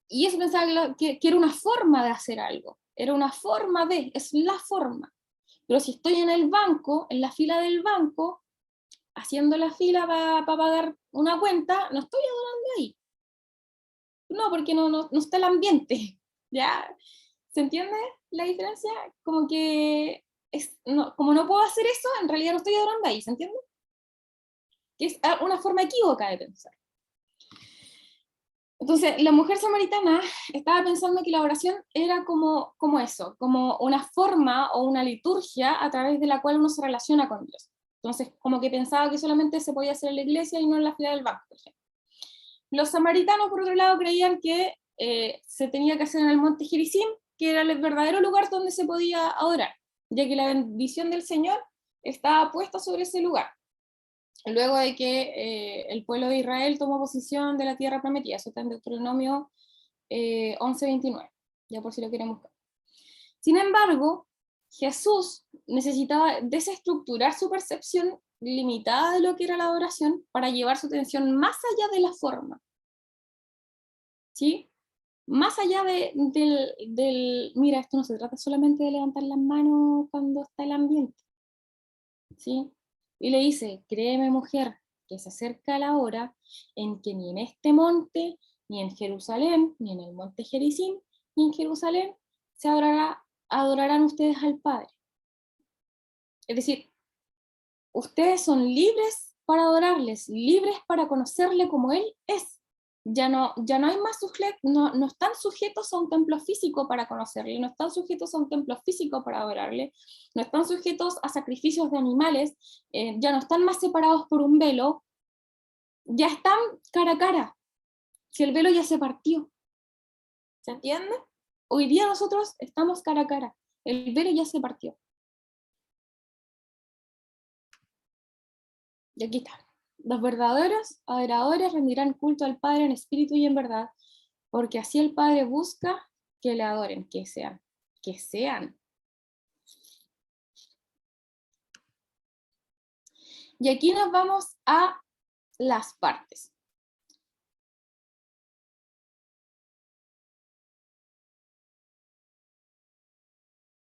S1: Y eso pensaba que era una forma de hacer algo, era una forma es la forma. Pero si estoy en el banco, en la fila del banco, haciendo la fila para pagar una cuenta, no estoy adorando ahí. No, porque no está el ambiente, ¿ya? ¿Se entiende la diferencia? Como que, como no puedo hacer eso, en realidad no estoy adorando ahí, ¿se entiende? Que es una forma equívoca de pensar. Entonces, la mujer samaritana estaba pensando que la oración era como eso, como una forma o una liturgia a través de la cual uno se relaciona con Dios. Entonces, como que pensaba que solamente se podía hacer en la iglesia y no en la fila del banco, por ejemplo. Los samaritanos, por otro lado, creían que se tenía que hacer en el monte Gerizim, que era el verdadero lugar donde se podía adorar, ya que la bendición del Señor estaba puesta sobre ese lugar, luego de que el pueblo de Israel tomó posesión de la tierra prometida. Eso está en Deuteronomio 11:29, ya por si lo quieren buscar. Sin embargo, Jesús necesitaba desestructurar su percepción limitada de lo que era la adoración para llevar su atención más allá de la forma, ¿sí? Más allá mira, esto no se trata solamente de levantar las manos cuando está el ambiente, ¿sí? Y le dice, créeme mujer, que se acerca la hora en que ni en este monte, ni en Jerusalén, ni en el monte Gerizim, ni en Jerusalén, adorarán ustedes al Padre. Es decir, ustedes son libres para adorarles, libres para conocerle como Él es. Ya no hay más no están sujetos a un templo físico para conocerle, no están sujetos a un templo físico para adorarle, no están sujetos a sacrificios de animales, ya no están más separados por un velo, ya están cara a cara, si el velo ya se partió. ¿Se entiende? Hoy día nosotros estamos cara a cara, el velo ya se partió. Y aquí está. Los verdaderos adoradores rendirán culto al Padre en espíritu y en verdad, porque así el Padre busca que le adoren, que sean. Y aquí nos vamos a las partes.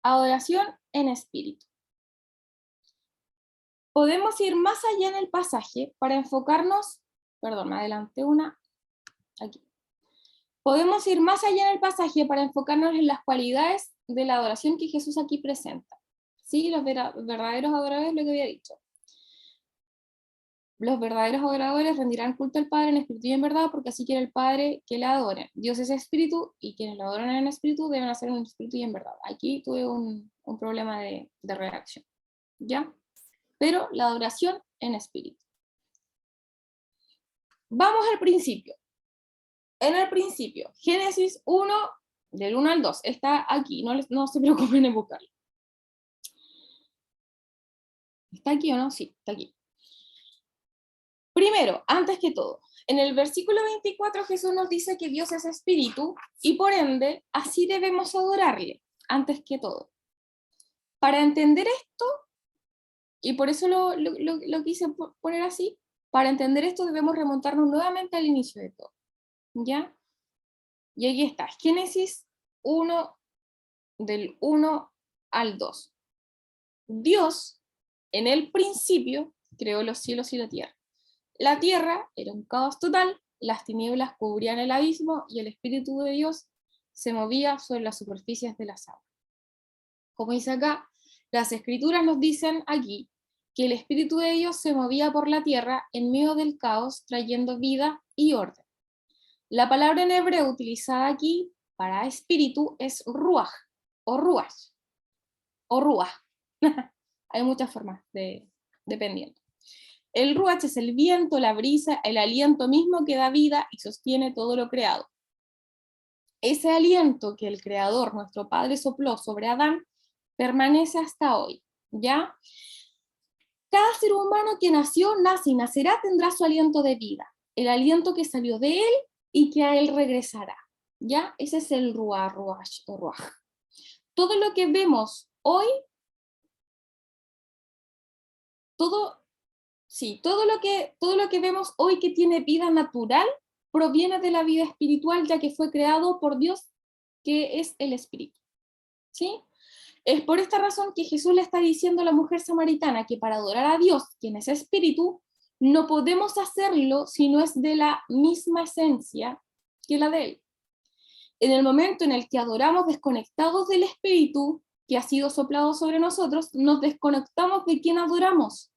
S1: Adoración en espíritu. Podemos ir más allá en el pasaje para enfocarnos, perdón, me adelanté una, aquí. Podemos ir más allá en el pasaje para enfocarnos en las cualidades de la adoración que Jesús aquí presenta. Sí, los verdaderos adoradores, lo que había dicho. Los verdaderos adoradores rendirán culto al Padre en espíritu y en verdad, porque así quiere el Padre que le adoren. Dios es espíritu, y quienes lo adoran en espíritu deben hacerlo en espíritu y en verdad. Aquí tuve un problema de redacción, ¿ya? Pero la adoración en espíritu. Vamos al principio. En el principio, Génesis 1, del 1 al 2, está aquí, no se preocupen en buscarlo. ¿Está aquí o no? Sí, está aquí. Primero, antes que todo, en el versículo 24 Jesús nos dice que Dios es espíritu y por ende así debemos adorarle, antes que todo. Para entender esto, y por eso lo quise poner así, para entender esto debemos remontarnos nuevamente al inicio de todo, ¿ya? Y aquí está, Génesis 1, del 1 al 2. Dios, en el principio, creó los cielos y la tierra. La tierra era un caos total, las tinieblas cubrían el abismo y el Espíritu de Dios se movía sobre las superficies de las aguas. Como dice acá, las escrituras nos dicen aquí que el Espíritu de Dios se movía por la tierra en medio del caos, trayendo vida y orden. La palabra en hebreo utilizada aquí para espíritu es ruach, o ruach, o ruach. Hay muchas formas, dependiendo. El ruach es el viento, la brisa, el aliento mismo que da vida y sostiene todo lo creado. Ese aliento que el Creador, nuestro Padre, sopló sobre Adán, permanece hasta hoy, ¿ya? Cada ser humano que nació, nace y nacerá tendrá su aliento de vida, el aliento que salió de él y que a él regresará, ¿ya? Ese es el ruach, o ruach. Todo lo que vemos hoy, todo lo que vemos hoy que tiene vida natural proviene de la vida espiritual, ya que fue creado por Dios, que es el Espíritu. ¿Sí? Es por esta razón que Jesús le está diciendo a la mujer samaritana que para adorar a Dios, quien es Espíritu, no podemos hacerlo si no es de la misma esencia que la de Él. En el momento en el que adoramos desconectados del Espíritu que ha sido soplado sobre nosotros, nos desconectamos de quien adoramos.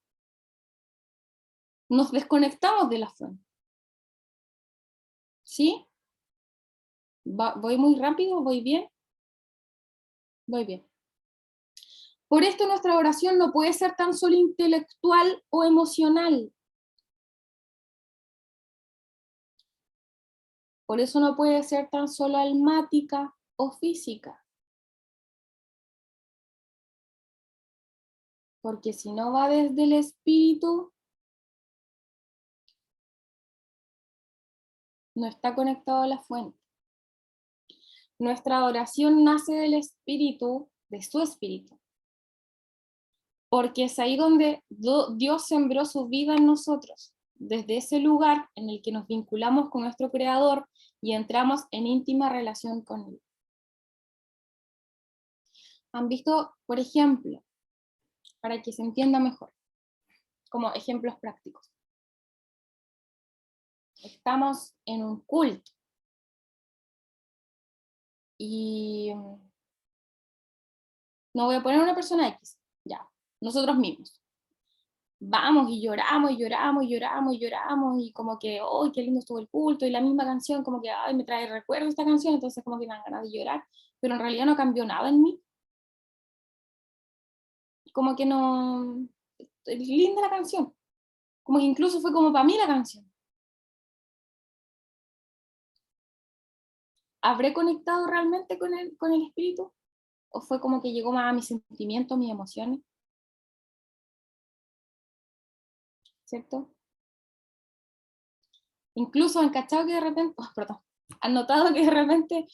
S1: Nos desconectamos de la fuente. ¿Sí? ¿Voy muy rápido? ¿Voy bien? Voy bien. Por esto nuestra oración no puede ser tan solo intelectual o emocional. Por eso no puede ser tan solo almática o física. porque si no va desde el espíritu, no está conectado a la fuente. Nuestra adoración nace del espíritu, de su espíritu, porque es ahí donde Dios sembró su vida en nosotros, desde ese lugar en el que nos vinculamos con nuestro Creador y entramos en íntima relación con Él. ¿Han visto, por ejemplo, para que se entienda mejor, como ejemplos prácticos? Estamos en un culto y no voy a poner una persona X, ya, nosotros mismos. Vamos y lloramos y lloramos y lloramos y lloramos y como que, ¡ay, qué lindo estuvo el culto! Y la misma canción como que, ¡ay, me trae recuerdo esta canción! Entonces como que me dan ganas de llorar, pero en realidad no cambió nada en mí. Como que no... Es linda la canción. Como que incluso fue como para mí la canción. ¿Habré conectado realmente con el espíritu? ¿O fue como que llegó más a mis sentimientos, mis emociones? ¿Cierto? Incluso han cachado que de repente, oh, perdón, han notado que de repente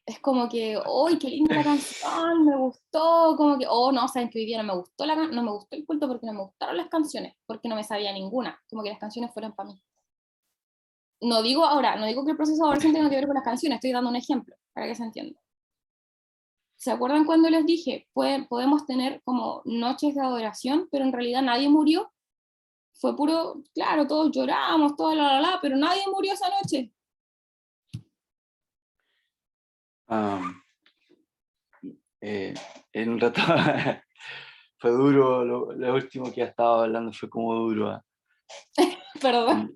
S1: es como que, ¡ay, qué linda la canción! Me gustó, como que, oh, no, saben que hoy día no me gustó, no me gustó el culto porque no me gustaron las canciones, porque no me sabía ninguna, como que las canciones fueron para mí. No digo ahora, no digo que el proceso de oración tenga que ver con las canciones, estoy dando un ejemplo, para que se entienda. ¿Se acuerdan cuando les dije, podemos tener como noches de adoración, pero en realidad nadie murió? Fue puro, claro, todos lloramos, todo pero nadie murió esa noche.
S2: En un rato fue duro, lo último que ha estado hablando fue como duro.
S1: Perdón.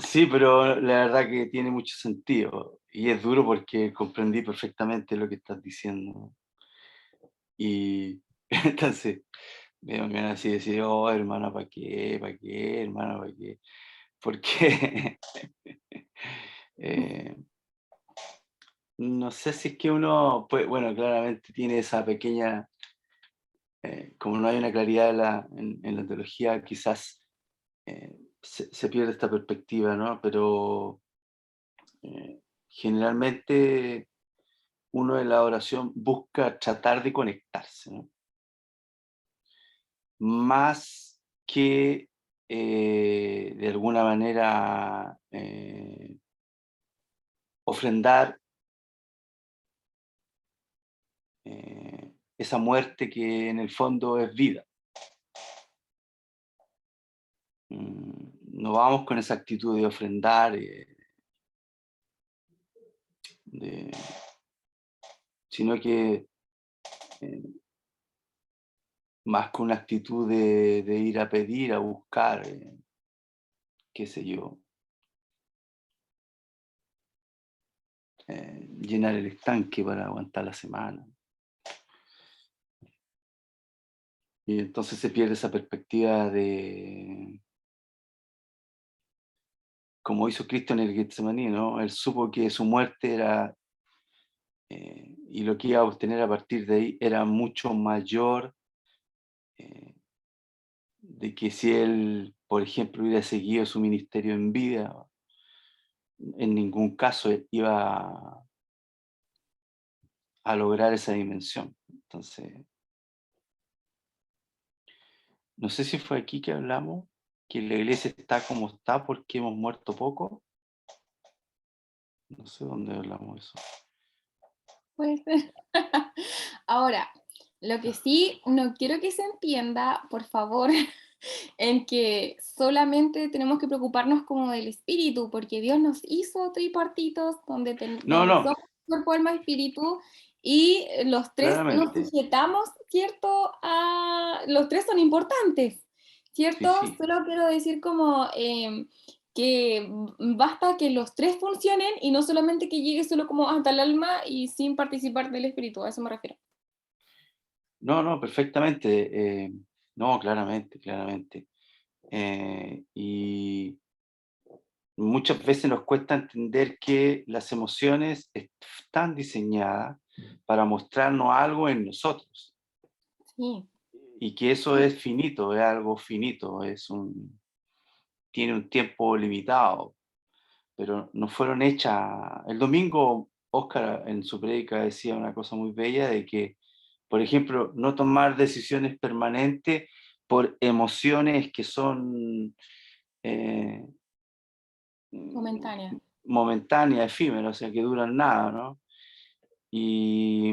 S2: Sí, pero la verdad que tiene mucho sentido y es duro porque comprendí perfectamente lo que estás diciendo. Y entonces me van así decir, oh, hermana, ¿para qué? ¿Para qué, hermana? ¿Para qué? Porque no sé si es que uno, pues, bueno, claramente tiene esa pequeña, como no hay una claridad en la teología, quizás se pierde esta perspectiva, ¿no? Pero generalmente uno en la oración busca tratar de conectarse, ¿no? Más que de alguna manera ofrendar esa muerte que en el fondo es vida. No vamos con esa actitud de ofrendar, sino que más con una actitud de ir a pedir, a buscar, qué sé yo, llenar el estanque para aguantar la semana. Y entonces se pierde esa perspectiva de, como hizo Cristo en el Getsemaní, ¿no? Él supo que su muerte era, y lo que iba a obtener a partir de ahí era mucho mayor de que si él, por ejemplo, hubiera seguido su ministerio en vida, en ningún caso iba a lograr esa dimensión. Entonces, no sé si fue aquí que hablamos, que la iglesia está como está porque hemos muerto poco. No sé dónde hablamos eso.
S1: Puede ser. Ahora, lo que sí no quiero que se entienda, por favor, en que solamente tenemos que preocuparnos como del espíritu, porque Dios nos hizo tripartitos, donde,
S2: No,
S1: donde
S2: no,
S1: somos cuerpo, alma y espíritu, y los tres nos
S2: claramente.
S1: sujetamos, ¿cierto? Los tres son importantes,
S2: Sí,
S1: ¿cierto?
S2: sí.
S1: Solo quiero decir como que basta que los tres funcionen y no solamente que llegue solo como hasta el alma y sin participar del espíritu, a eso me refiero.
S2: No, no, perfectamente. No, claramente, claramente. Y muchas veces nos cuesta entender que las emociones están diseñadas para mostrarnos algo en nosotros.
S1: Sí,
S2: y que eso es finito, es algo finito, tiene un tiempo limitado, pero no fueron hechas. El domingo, Óscar en su prédica decía una cosa muy bella de que, por ejemplo, no tomar decisiones permanentes por emociones que son eh,
S1: momentánea.
S2: momentáneas, efímeras, o sea, que duran nada, ¿no? Y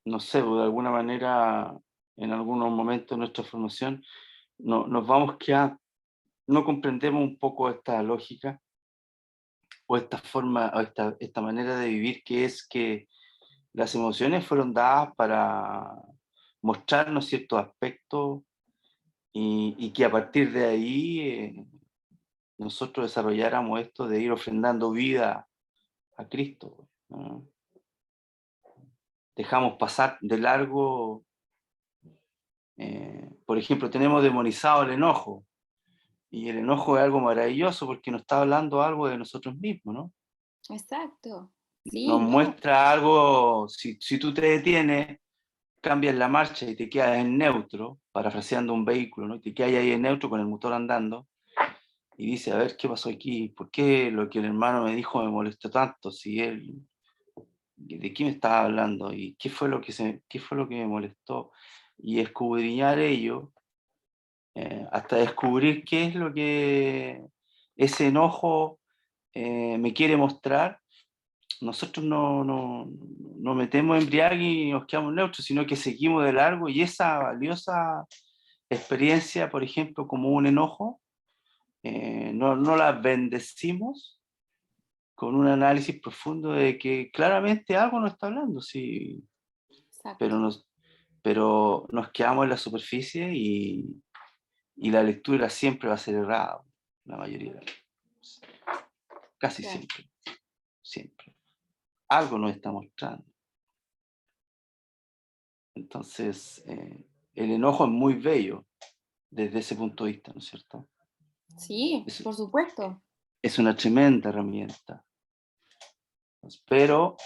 S2: no sé, pues, de alguna manera, en algunos momentos de nuestra formación, nos vamos quedando, no comprendemos un poco esta lógica o esta forma, o esta manera de vivir, que es que las emociones fueron dadas para mostrarnos ciertos aspectos y que a partir de ahí nosotros desarrolláramos esto de ir ofrendando vida a Cristo, ¿no? Dejamos pasar de largo, por ejemplo, tenemos demonizado el enojo, y el enojo es algo maravilloso porque nos está hablando algo de nosotros mismos, ¿no?
S1: Exacto. Sí,
S2: Nos
S1: no,
S2: muestra algo, si tú te detienes, cambias la marcha y te quedas en neutro, parafraseando un vehículo, ¿no? Y te quedas ahí en neutro con el motor andando, y dice, a ver, ¿qué pasó aquí? ¿Por qué lo que el hermano me dijo me molestó tanto? Si él, ¿de qué me estaba hablando? ¿Y qué fue lo que me molestó? Y escudriñar ello, hasta descubrir qué es lo que ese enojo me quiere mostrar. Nosotros no metemos embriague y nos quedamos neutros, sino que seguimos de largo, y esa valiosa experiencia, por ejemplo, como un enojo, no la bendecimos con un análisis profundo de que claramente algo nos está hablando, sí,
S1: exacto.
S2: pero pero nos quedamos en la superficie, y la lectura siempre va a ser errada, la mayoría de las veces. Casi
S1: Claro.
S2: siempre, siempre. Algo nos está mostrando. Entonces, el enojo es muy bello desde ese punto de vista, ¿no es cierto?
S1: Sí, por supuesto.
S2: Es una tremenda herramienta, pero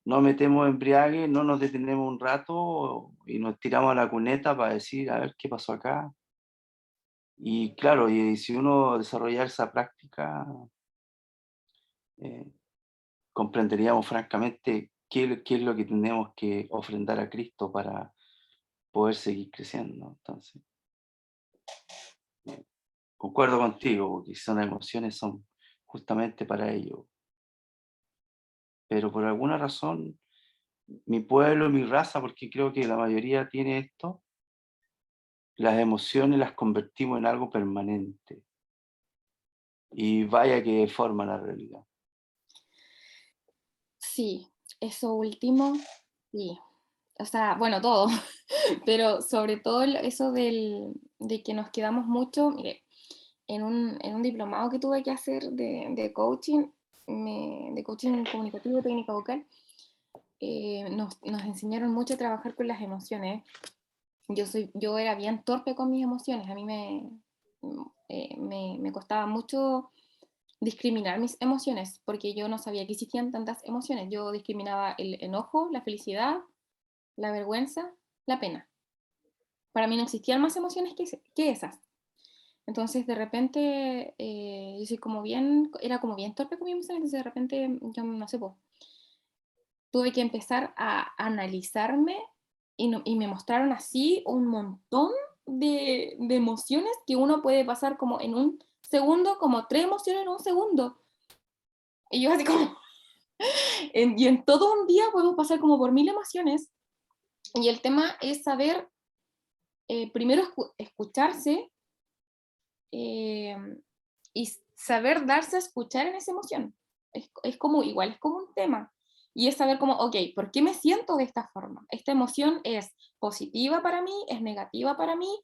S2: no metemos embriague, no nos detenemos un rato y nos tiramos a la cuneta para decir, a ver qué pasó acá. Y claro, y si uno desarrollara esa práctica, eh, comprenderíamos francamente qué es lo que tenemos que ofrendar a Cristo para poder seguir creciendo. Entonces, concuerdo contigo, porque son emociones, son justamente para ello. Pero por alguna razón, mi pueblo, mi raza, porque creo que la mayoría tiene esto, las emociones las convertimos en algo permanente. Y vaya que deforma la realidad.
S1: Sí, eso último, sí. O sea, bueno, todo, pero sobre todo eso de que nos quedamos mucho, mire, en un diplomado que tuve que hacer de coaching, de coaching comunicativo, técnica vocal, nos enseñaron mucho a trabajar con las emociones. Yo era bien torpe con mis emociones, a mí me costaba mucho discriminar mis emociones, porque yo no sabía que existían tantas emociones. Yo discriminaba el enojo, la felicidad, la vergüenza, la pena. Para mí no existían más emociones que esas. Entonces, de repente, yo soy era como bien torpe con mis emociones, entonces de repente, yo no sé, pues, tuve que empezar a analizarme y me mostraron así un montón de emociones que uno puede pasar como en un segundo, como 3 emociones en un segundo. Y yo así como, y en todo un día podemos pasar como por 1000 emociones. Y el tema es saber, primero escucharse, eh, y saber darse a escuchar en esa emoción. Es como, igual es como un tema. Y es saber como, ok, ¿por qué me siento de esta forma? ¿Esta emoción es positiva para mí? ¿Es negativa para mí?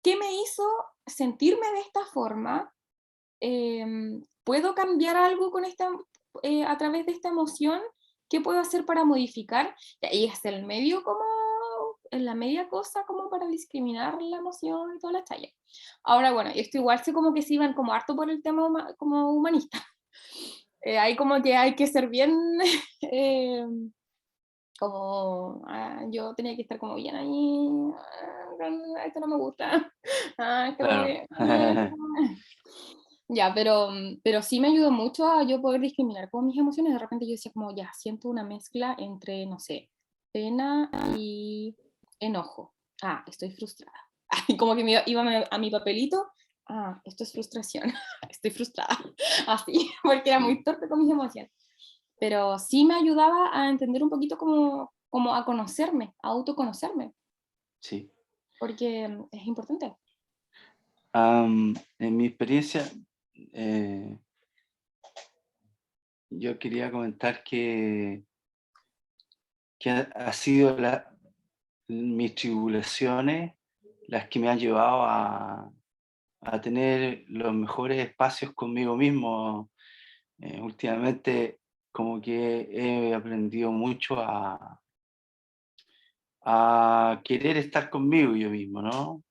S1: ¿Qué me hizo sentirme de esta forma? ¿Puedo cambiar algo a través de esta emoción? ¿Qué puedo hacer para modificar? Y es el medio como, en la media cosa como para discriminar la emoción y toda la talla. Ahora, bueno, esto igual se como que se iban como harto por el tema como humanista. Ahí como que hay que ser bien, eh, Como yo tenía que estar como bien ahí, esto no me gusta, esto como
S2: Claro.
S1: que, ya, pero sí me ayudó mucho a yo poder discriminar con mis emociones. De repente yo decía como, ya, siento una mezcla entre, no sé, pena y enojo. Estoy frustrada. Y como que me iba a mi papelito, esto es frustración, estoy frustrada. Así, porque era muy torpe con mis emociones. Pero sí me ayudaba a entender un poquito como a conocerme, a autoconocerme,
S2: Sí.
S1: porque es importante.
S2: En mi experiencia, yo quería comentar que ha sido mis tribulaciones las que me han llevado a tener los mejores espacios conmigo mismo. Últimamente como que he aprendido mucho a querer estar conmigo yo mismo, ¿no?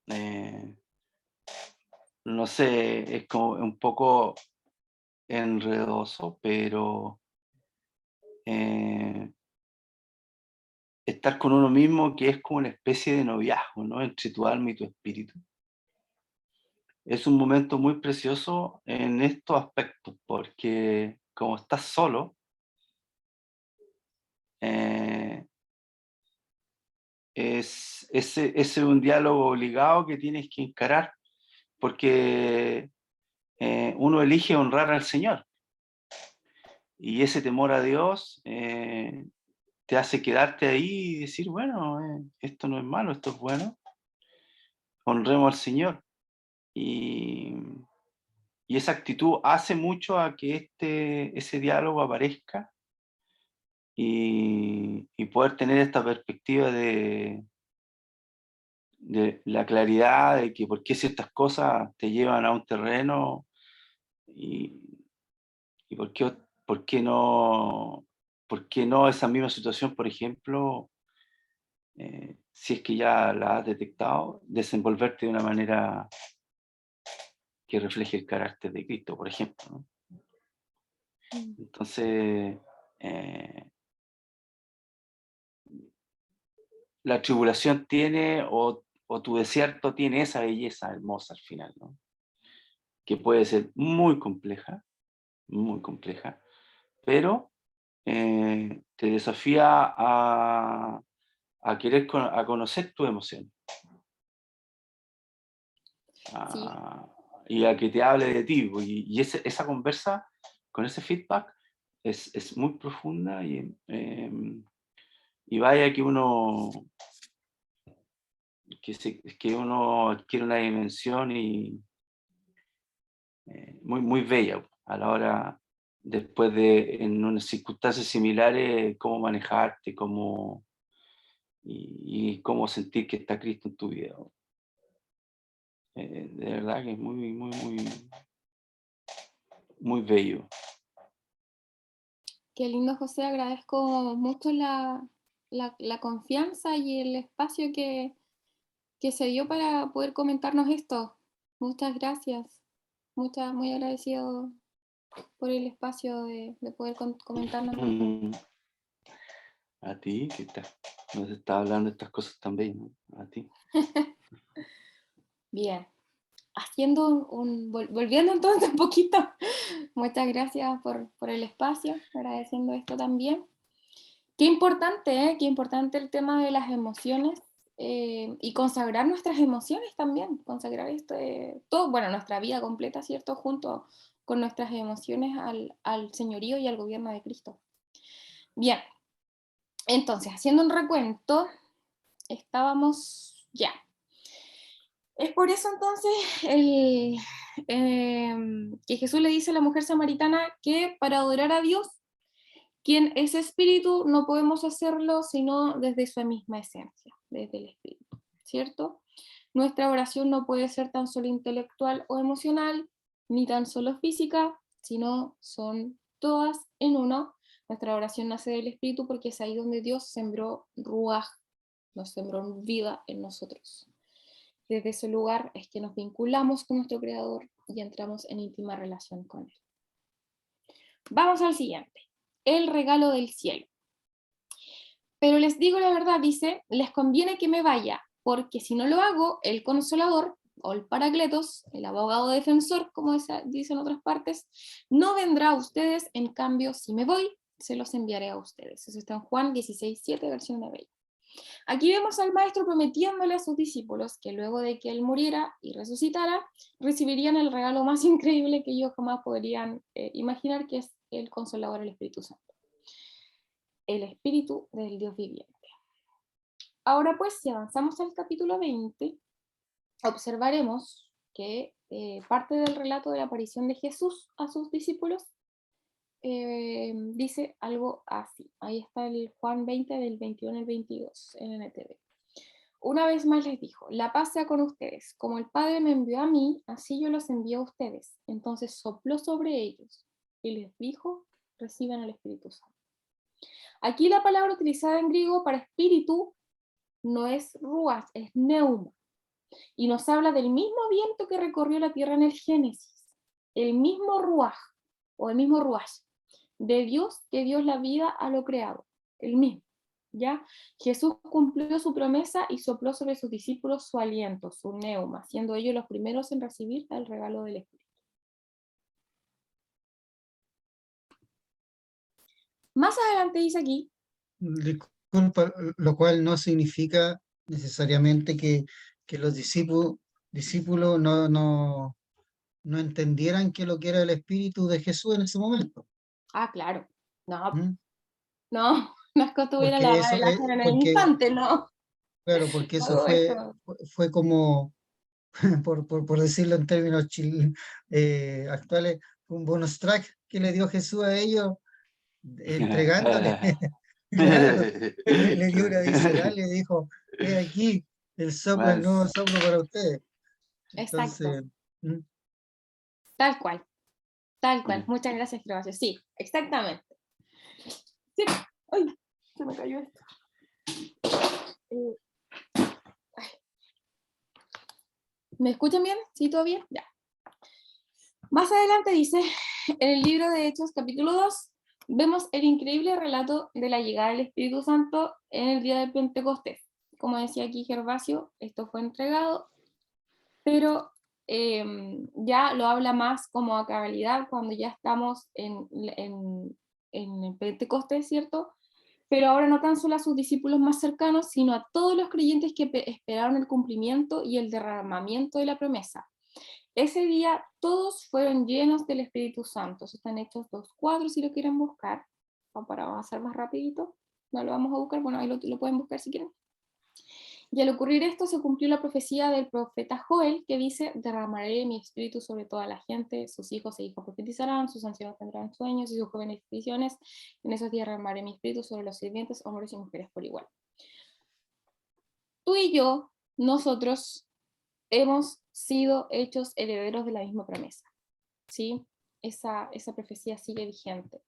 S2: No sé, es como un poco enredoso, pero eh, estar con uno mismo, que es como una especie de noviazgo, ¿no? Entre tu alma y tu espíritu. Es un momento muy precioso en estos aspectos, porque como estás solo, eh, es un diálogo obligado que tienes que encarar, porque uno elige honrar al Señor, y ese temor a Dios te hace quedarte ahí y decir, bueno, esto no es malo, esto es bueno, honremos al Señor. Y, y esa actitud hace mucho a que ese diálogo aparezca y poder tener esta perspectiva de la claridad de que por qué ciertas cosas te llevan a un terreno y, y por qué no esa misma situación, por ejemplo, si es que ya la has detectado, desenvolverte de una manera que refleje el carácter de Cristo, por ejemplo, ¿no? Entonces, eh, la tribulación tiene, o tu desierto tiene esa belleza hermosa al final, ¿no? Que puede ser muy compleja, pero te desafía a querer a conocer tu emoción
S1: Sí,
S2: y a que te hable de ti. Y esa conversa con ese feedback es muy profunda y vaya que que uno adquiere una dimensión muy bella a la hora, después de, en unas circunstancias similares, cómo manejarte, y cómo sentir que está Cristo en tu vida. De verdad que es muy bello.
S1: qué lindo, José. Agradezco mucho la confianza y el espacio que se dio para poder comentarnos esto. Muchas gracias. Muy agradecido por el espacio de poder comentarnos esto.
S2: A ti, que nos está hablando de estas cosas también, ¿no? A ti.
S1: Bien. Volviendo entonces un poquito, muchas gracias por el espacio, agradeciendo esto también. Qué importante, ¿eh? Qué importante el tema de las emociones y consagrar nuestras emociones también, consagrar todo, bueno, nuestra vida completa, ¿cierto? Junto con nuestras emociones al señorío y al gobierno de Cristo. Bien, entonces, haciendo un recuento, estábamos ya. Es por eso entonces que Jesús le dice a la mujer samaritana que para adorar a Dios, quien es espíritu, no podemos hacerlo sino desde su misma esencia, desde el espíritu, ¿cierto? Nuestra oración no puede ser tan solo intelectual o emocional, ni tan solo física, sino son todas en uno. Nuestra oración nace del espíritu porque es ahí donde Dios sembró ruaj, nos sembró vida en nosotros. Desde ese lugar es que nos vinculamos con nuestro Creador y entramos en íntima relación con Él. Vamos al siguiente. El regalo del cielo. Pero les digo la verdad, dice, les conviene que me vaya, porque si no lo hago, el Consolador, o el Paracletos, el abogado defensor, como dice en otras partes, no vendrá a ustedes, en cambio, si me voy, se los enviaré a ustedes. Eso está en Juan 16:7, versión de Bella. Aquí vemos al maestro prometiéndole a sus discípulos que luego de que él muriera y resucitara, recibirían el regalo más increíble que ellos jamás podrían imaginar, que es el Consolador, el Espíritu Santo. El Espíritu del Dios viviente. Ahora pues, si avanzamos al capítulo 20, observaremos que parte del relato de la aparición de Jesús a sus discípulos dice algo así. Ahí está el Juan 20 del 21 al 22 en NTV. Una vez más les dijo, la paz sea con ustedes. Como el Padre me envió a mí, así yo los envío a ustedes. Entonces sopló sobre ellos y les dijo, reciban el Espíritu Santo. Aquí la palabra utilizada en griego para espíritu no es ruach, es neuma. Y nos habla del mismo viento que recorrió la tierra en el Génesis. El mismo ruach, o el mismo ruach, de Dios que dio la vida a lo creado. El mismo. ¿Ya? Jesús cumplió su promesa y sopló sobre sus discípulos su aliento, su neuma, siendo ellos los primeros en recibir el regalo del Espíritu. Más adelante dice aquí,
S3: Disculpa, lo cual no significa necesariamente que los discípulos no entendieran que lo que era el Espíritu de Jesús en ese momento.
S1: claro, no,
S3: ¿Mm?
S1: no es que tuviera la
S3: Porque eso
S1: revelación en el instante, no.
S3: claro, porque eso
S1: Todo esto.
S3: fue como, por decirlo en términos actuales, un bonus track que le dio Jesús a ellos, entregándole. Claro, le dio una visceral y le dijo, he aquí el soplo, el nuevo
S2: Más.
S3: soplo para ustedes.
S1: Exacto,
S3: Entonces,
S1: tal cual, tal cual.
S2: Mm.
S1: Muchas gracias, Gervasio. Sí, exactamente. Sí. Ay, se me cayó esto. Ay. ¿Me escuchan bien? ¿Sí, todo bien? Ya. Más adelante dice, en el libro de Hechos, capítulo 2, vemos el increíble relato de la llegada del Espíritu Santo en el día de Pentecostés. Como decía aquí Gervasio, esto fue entregado, pero ya lo habla más como a cabalidad cuando ya estamos en el Pentecostés, ¿cierto? Pero ahora no tan solo a sus discípulos más cercanos, sino a todos los creyentes que esperaron el cumplimiento y el derramamiento de la promesa. Ese día todos fueron llenos del Espíritu Santo. Eso está en Hechos 2:4 si lo quieren buscar. Para avanzar más rapidito. No lo vamos a buscar, bueno, ahí lo pueden buscar si quieren. Y al ocurrir esto se cumplió la profecía del profeta Joel, que dice, derramaré mi espíritu sobre toda la gente, sus hijos e hijas profetizarán, sus ancianos tendrán sueños y sus jóvenes visiones. En esos días derramaré mi espíritu sobre los sirvientes, hombres y mujeres por igual. Tú y yo, nosotros, hemos sido hechos herederos de la misma promesa, ¿sí? Esa profecía sigue vigente.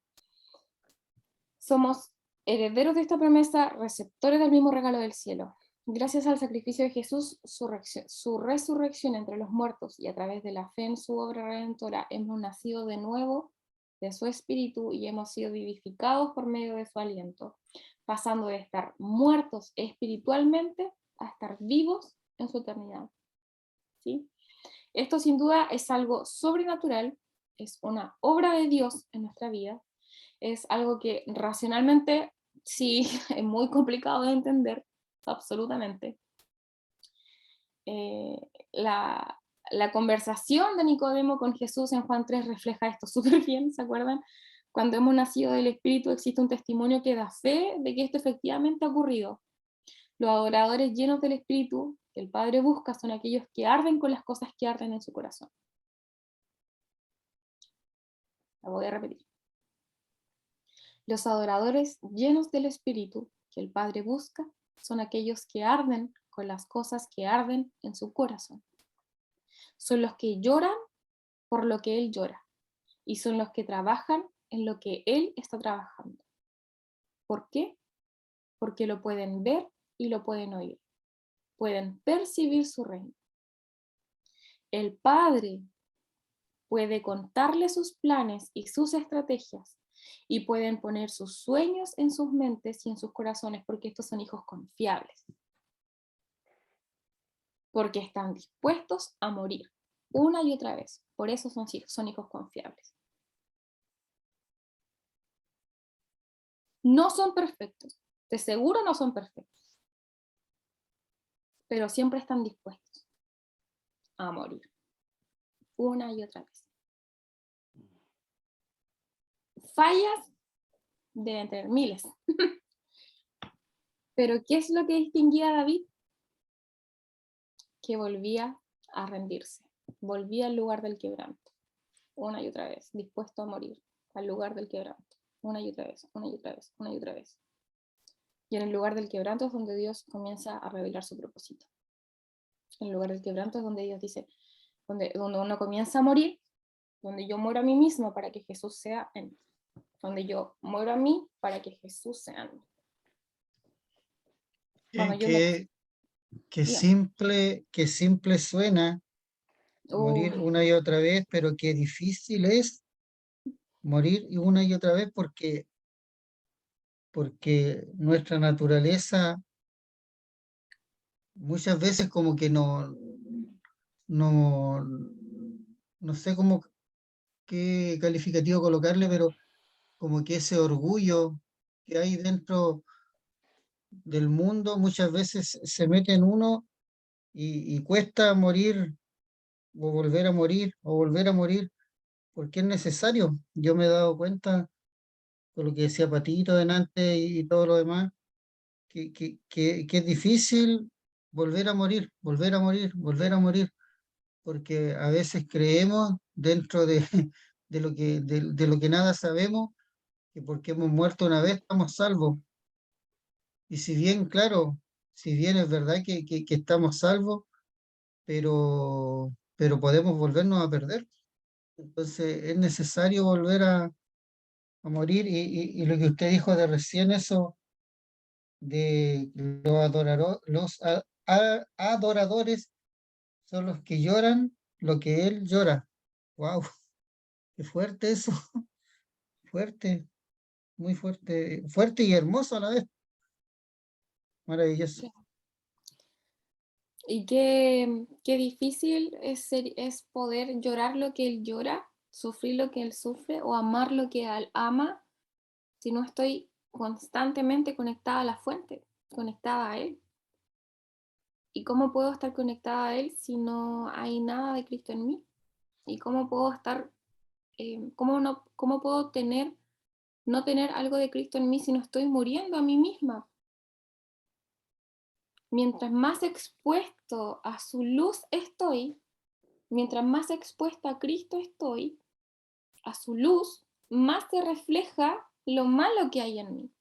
S1: Somos herederos de esta promesa, receptores del mismo regalo del cielo. Gracias al sacrificio de Jesús, su resurrección entre los muertos y a través de la fe en su obra redentora, hemos nacido de nuevo de su espíritu y hemos sido vivificados por medio de su aliento, pasando de estar muertos espiritualmente a estar vivos en su eternidad. ¿Sí? Esto sin duda es algo sobrenatural, es una obra de Dios en nuestra vida, es algo que racionalmente sí es muy complicado de entender, absolutamente. La conversación de Nicodemo con Jesús en Juan 3 refleja esto súper bien, ¿se acuerdan? Cuando hemos nacido del Espíritu existe un testimonio que da fe de que esto efectivamente ha ocurrido. Los adoradores llenos del Espíritu que el Padre busca son aquellos que arden con las cosas que arden en su corazón. La voy a repetir. Los adoradores llenos del Espíritu que el Padre busca son aquellos que arden con las cosas que arden en su corazón. Son los que lloran por lo que Él llora y son los que trabajan en lo que Él está trabajando. ¿Por qué? Porque lo pueden ver y lo pueden oír. Pueden percibir su reino. El Padre puede contarle sus planes y sus estrategias y pueden poner sus sueños en sus mentes y en sus corazones, porque estos son hijos confiables, porque están dispuestos a morir una y otra vez. Por eso son hijos confiables. No son perfectos, de seguro no son perfectos, pero siempre están dispuestos a morir una y otra vez. Fallas deben tener miles. Pero ¿qué es lo que distinguía a David? Que volvía a rendirse, volvía al lugar del quebranto, una y otra vez, dispuesto a morir, al lugar del quebranto, una y otra vez, una y otra vez, una y otra vez. Y en el lugar del quebranto es donde Dios comienza a revelar su propósito. En el lugar del quebranto es donde Dios dice, donde uno comienza a morir, donde yo muero a mí mismo para que Jesús sea en mí, donde yo muero a mí para que Jesús sea en mí. Cuando yo me...
S3: Que simple suena morir una y otra vez, pero qué difícil es morir una y otra vez porque nuestra naturaleza muchas veces como que no, no sé cómo qué calificativo colocarle, pero como que ese orgullo que hay dentro del mundo muchas veces se mete en uno y cuesta morir o volver a morir o volver a morir porque es necesario. Yo me he dado cuenta con lo que decía Patito delante y todo lo demás, que es difícil volver a morir, volver a morir, volver a morir, porque a veces creemos dentro de, de lo que nada sabemos, que porque hemos muerto una vez estamos salvos. Y si bien, claro, si bien es verdad que estamos salvos, pero podemos volvernos a perder. Entonces es necesario volver a morir y lo que usted dijo de recién, eso de adoradores son los que lloran lo que él llora. ¡Wow! ¡Qué fuerte eso! Fuerte, muy fuerte, fuerte y hermoso a la vez. Maravilloso.
S1: Y qué difícil es poder llorar lo que él llora, sufrir lo que él sufre o amar lo que él ama si no estoy constantemente conectada a la fuente, conectada a él. ¿Y cómo puedo estar conectada a él si no hay nada de Cristo en mí? ¿Y cómo puedo estar, cómo puedo no tener algo de Cristo en mí si no estoy muriendo a mí misma? Mientras más expuesto a su luz estoy, mientras más expuesta a Cristo estoy, a su luz, más se refleja lo malo que hay en mí.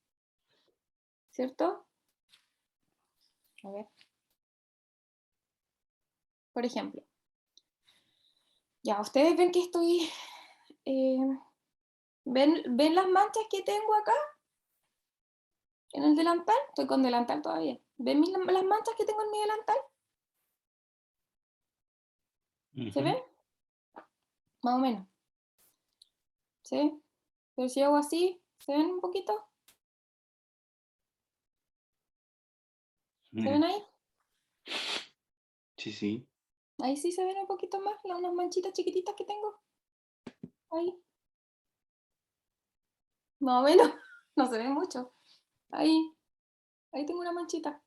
S1: ¿Cierto? A ver. Por ejemplo, ya ustedes ven que estoy... ¿ven las manchas que tengo acá? En el delantal. Estoy con delantal todavía. ¿Ven las manchas que tengo en mi delantal? ¿Se ven? Más o menos. ¿Sí? Pero si hago así, ¿se ven un poquito? ¿Se ven ahí?
S2: Sí, sí.
S1: Ahí sí se ven un poquito más, unas manchitas chiquititas que tengo. Ahí. Más o menos. No se ve mucho. Ahí. Ahí tengo una manchita.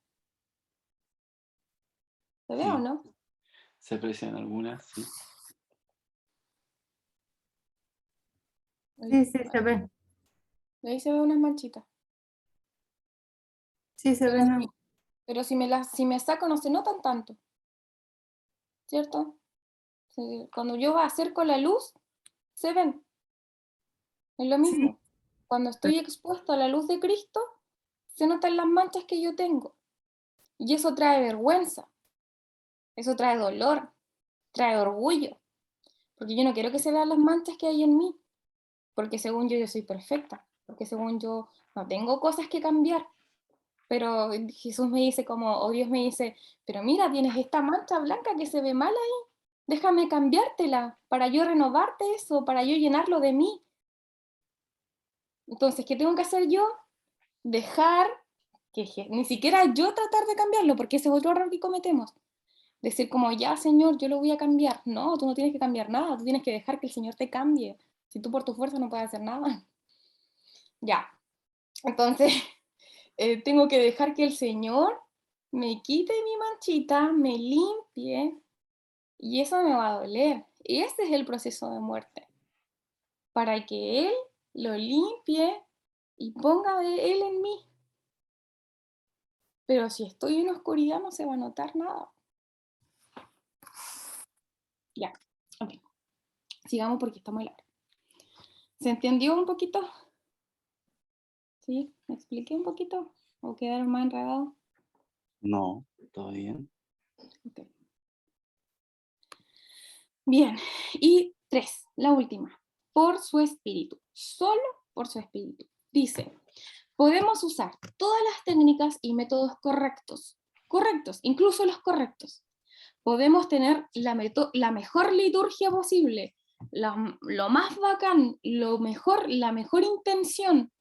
S1: ¿Se ve o no?
S2: Se aprecian algunas, sí.
S4: Sí, sí, se ve.
S1: Ahí se ve unas manchitas.
S4: Sí, se
S1: Pero,
S4: ve.
S1: pero si me saco no se notan tanto. ¿Cierto? Cuando yo acerco la luz, se ven. Es lo
S4: Sí,
S1: mismo. Cuando estoy expuesto a la luz de Cristo, se notan las manchas que yo tengo. Y eso trae vergüenza. Eso trae dolor. Trae orgullo. Porque yo no quiero que se vean las manchas que hay en mí. Porque según yo soy perfecta. Porque según yo no tengo cosas que cambiar. Pero Jesús me dice como, o Dios me dice, pero mira, tienes esta mancha blanca que se ve mal ahí. Déjame cambiártela para yo renovarte eso, para yo llenarlo de mí. Entonces, ¿qué tengo que hacer yo? Dejar que ni siquiera yo tratar de cambiarlo, porque ese es otro error que cometemos. Decir como, ya Señor, yo lo voy a cambiar. No, tú no tienes que cambiar nada, tú tienes que dejar que el Señor te cambie. Si tú por tu fuerza no puedes hacer nada. Ya, entonces tengo que dejar que el Señor me quite mi manchita, me limpie, y eso me va a doler. Y este es el proceso de muerte, para que Él lo limpie y ponga de Él en mí. Pero si estoy en oscuridad no se va a notar nada. Ya, ok. Sigamos porque está muy largo. ¿Se entendió un poquito? ¿Sí? ¿Me expliqué un poquito? ¿O quedaron más enredados?
S2: No, todo bien.
S1: Okay. Bien, y 3, la última. Por su espíritu, solo por su espíritu. Dice, podemos usar todas las técnicas y métodos correctos, incluso los correctos. Podemos tener la mejor liturgia posible, lo más bacán, la mejor intención,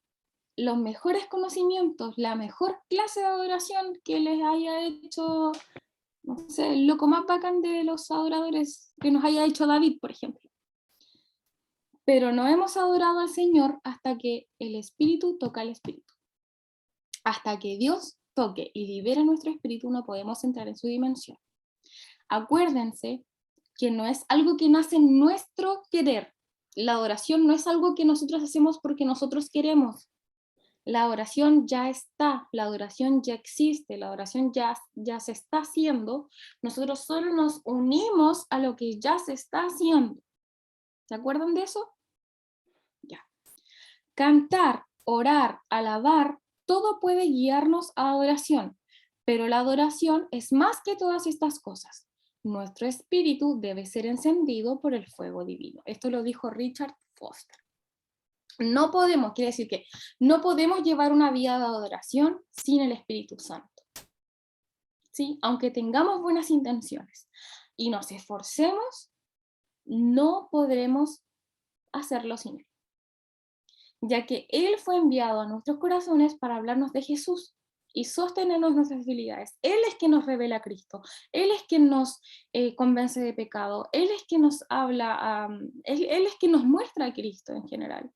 S1: los mejores conocimientos, la mejor clase de adoración que les haya hecho, no sé, el loco más bacán de los adoradores que nos haya hecho David, por ejemplo. Pero no hemos adorado al Señor hasta que el Espíritu toca al Espíritu. Hasta que Dios toque y libere nuestro espíritu, no podemos entrar en su dimensión. Acuérdense que no es algo que nace en nuestro querer. La adoración no es algo que nosotros hacemos porque nosotros queremos. La adoración ya está, la adoración ya existe, la adoración ya se está haciendo. Nosotros solo nos unimos a lo que ya se está haciendo. ¿Se acuerdan de eso? Ya. Cantar, orar, alabar, todo puede guiarnos a adoración, pero la adoración es más que todas estas cosas. Nuestro espíritu debe ser encendido por el fuego divino. Esto lo dijo Richard Foster. No podemos, quiere decir que no podemos llevar una vida de adoración sin el Espíritu Santo. ¿Sí? Aunque tengamos buenas intenciones y nos esforcemos, no podremos hacerlo sin Él, ya que Él fue enviado a nuestros corazones para hablarnos de Jesús y sostenernos nuestras debilidades. Él es quien nos revela a Cristo, Él es quien nos convence de pecado, Él es quien nos habla, Él es quien nos muestra a Cristo en general.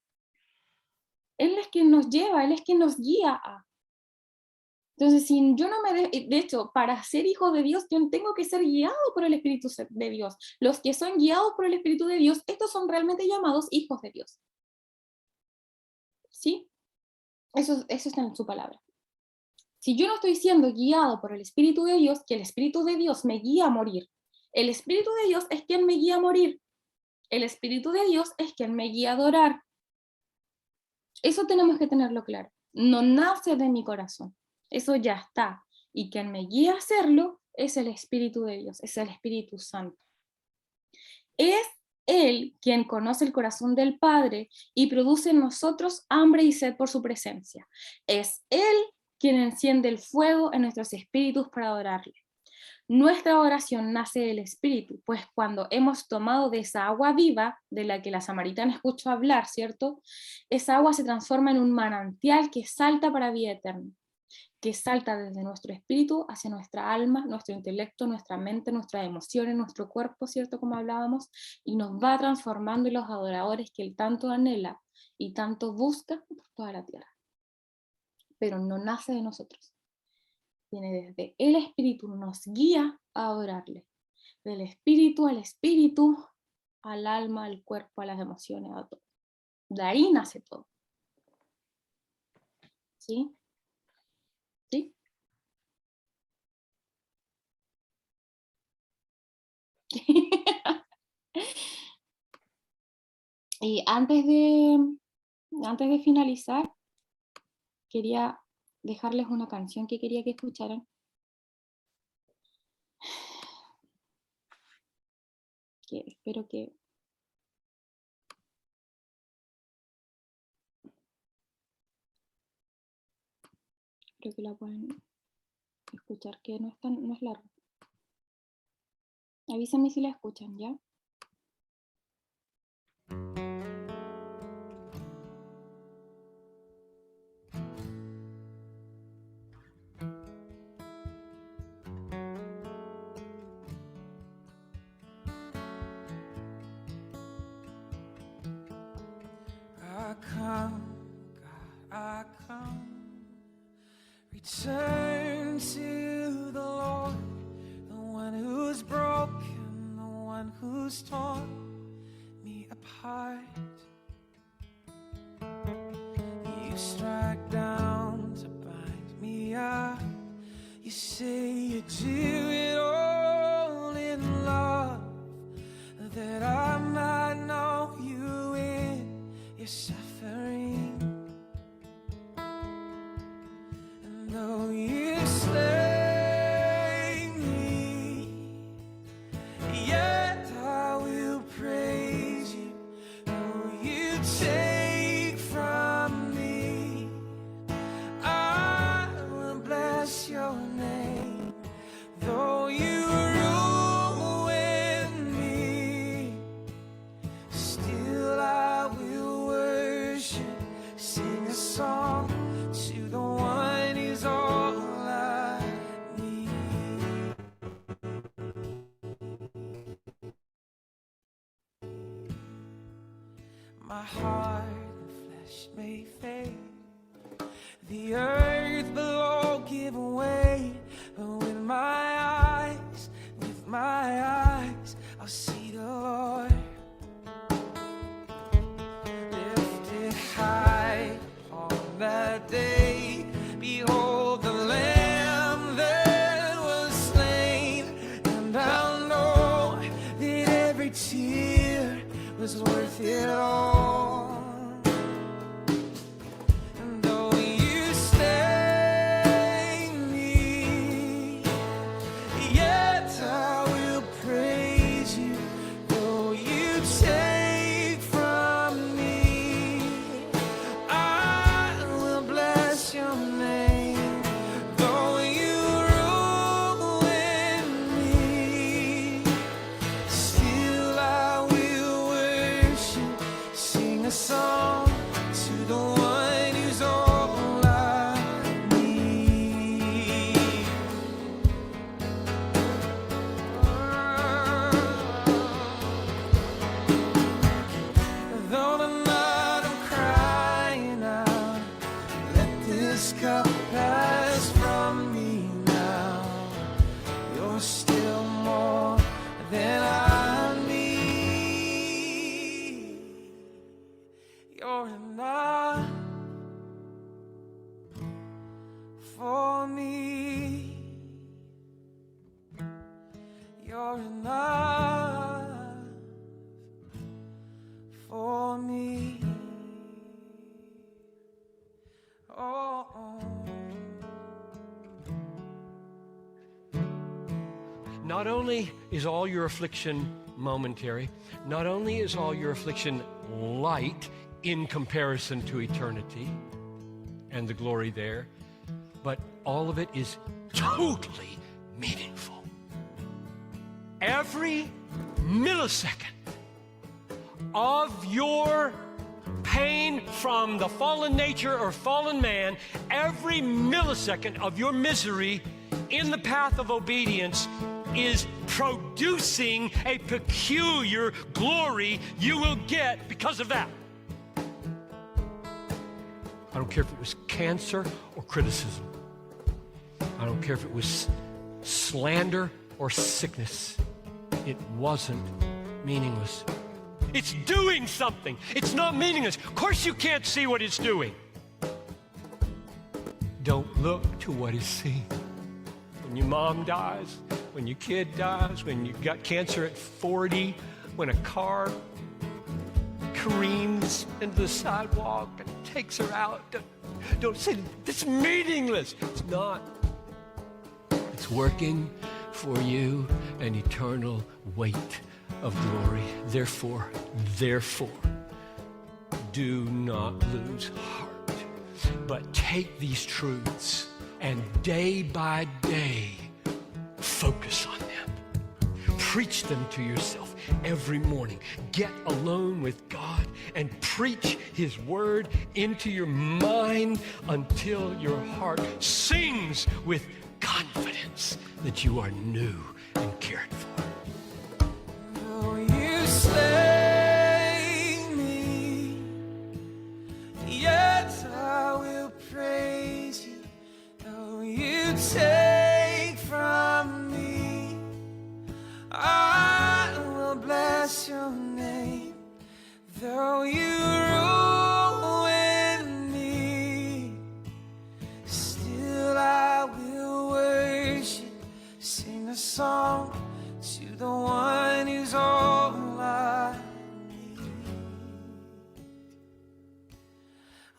S1: Él es quien nos lleva, Él es quien nos guía a. Entonces, si yo no me... De hecho, para ser hijo de Dios, yo tengo que ser guiado por el Espíritu de Dios. Los que son guiados por el Espíritu de Dios, estos son realmente llamados hijos de Dios. ¿Sí? Eso está en su palabra. Si yo no estoy siendo guiado por el Espíritu de Dios, que el Espíritu de Dios me guía a morir. El Espíritu de Dios es quien me guía a morir. El Espíritu de Dios es quien me guía a adorar. Eso tenemos que tenerlo claro. No nace de mi corazón. Eso ya está. Y quien me guía a hacerlo es el Espíritu de Dios, es el Espíritu Santo. Es Él quien conoce el corazón del Padre y produce en nosotros hambre y sed por su presencia. Es Él quien enciende el fuego en nuestros espíritus para adorarle. Nuestra oración nace del Espíritu, pues cuando hemos tomado de esa agua viva, de la que la samaritana escuchó hablar, ¿cierto? Esa agua se transforma en un manantial que salta para vida eterna, que salta desde nuestro espíritu hacia nuestra alma, nuestro intelecto, nuestra mente, nuestras emociones, nuestro cuerpo, ¿cierto? Como hablábamos, y nos va transformando en los adoradores que Él tanto anhela y tanto busca por toda la tierra. Pero no nace de nosotros. Viene desde el Espíritu, nos guía a adorarle. Del espíritu al espíritu, al alma, al cuerpo, a las emociones, a todo. De ahí nace todo. ¿Sí? ¿Sí? Y antes de finalizar, quería dejarles una canción que quería que escucharan. Que espero que... Creo que la pueden escuchar, que no es largo. Avísenme si la escuchan, ¿ya?
S5: Return to the Lord, the one who's broken, the one who's torn me apart. You strike down to bind me up. You say you do it all in love, that I might know you in your suffering. And though you slay me, yet I will praise you. Though you take from me, I will bless your name. Though you ruin me, still I will worship, sing a song to the one who's all I need. My heart and flesh may fade, the earth below give way, but with my eyes, I'll see the Lord. Lifted high on that day, behold the Lamb that was slain, and I'll know that every tear was worth it all. And though you slay me, yet I will praise you. Though you take from me, I will bless your name. Though you ruin me, still I will worship, sing a song to the one who's all I need. Though the night I'm crying out, let this cup pass from me now. You're still more than I need. You're enough for me. You're enough for me. Oh,
S6: Not only is all your affliction momentary, not only is all your affliction light in comparison to eternity and the glory there, but all of it is totally meaningful. Every millisecond of your pain from the fallen nature or fallen man, every millisecond of your misery in the path of obedience is producing a peculiar glory you will get because of that. I don't care if it was cancer or criticism. I don't care if it was slander or sickness. It wasn't meaningless. It's doing something. It's not meaningless. Of course you can't see what it's doing. Don't look to what is seen. When your mom dies, when your kid dies, when you got cancer at 40, when a car careens into the sidewalk and takes her out, don't say, it's meaningless. It's not. It's working for you an eternal weight of glory. Therefore, do not lose heart, but take these truths and day by day focus on them. Preach them to yourself every morning. Get alone with God and preach His word into your mind until your heart sings with confidence that you are new and cared for.
S5: though you slay me, yet I will praise you. Though song to the one who's all I need.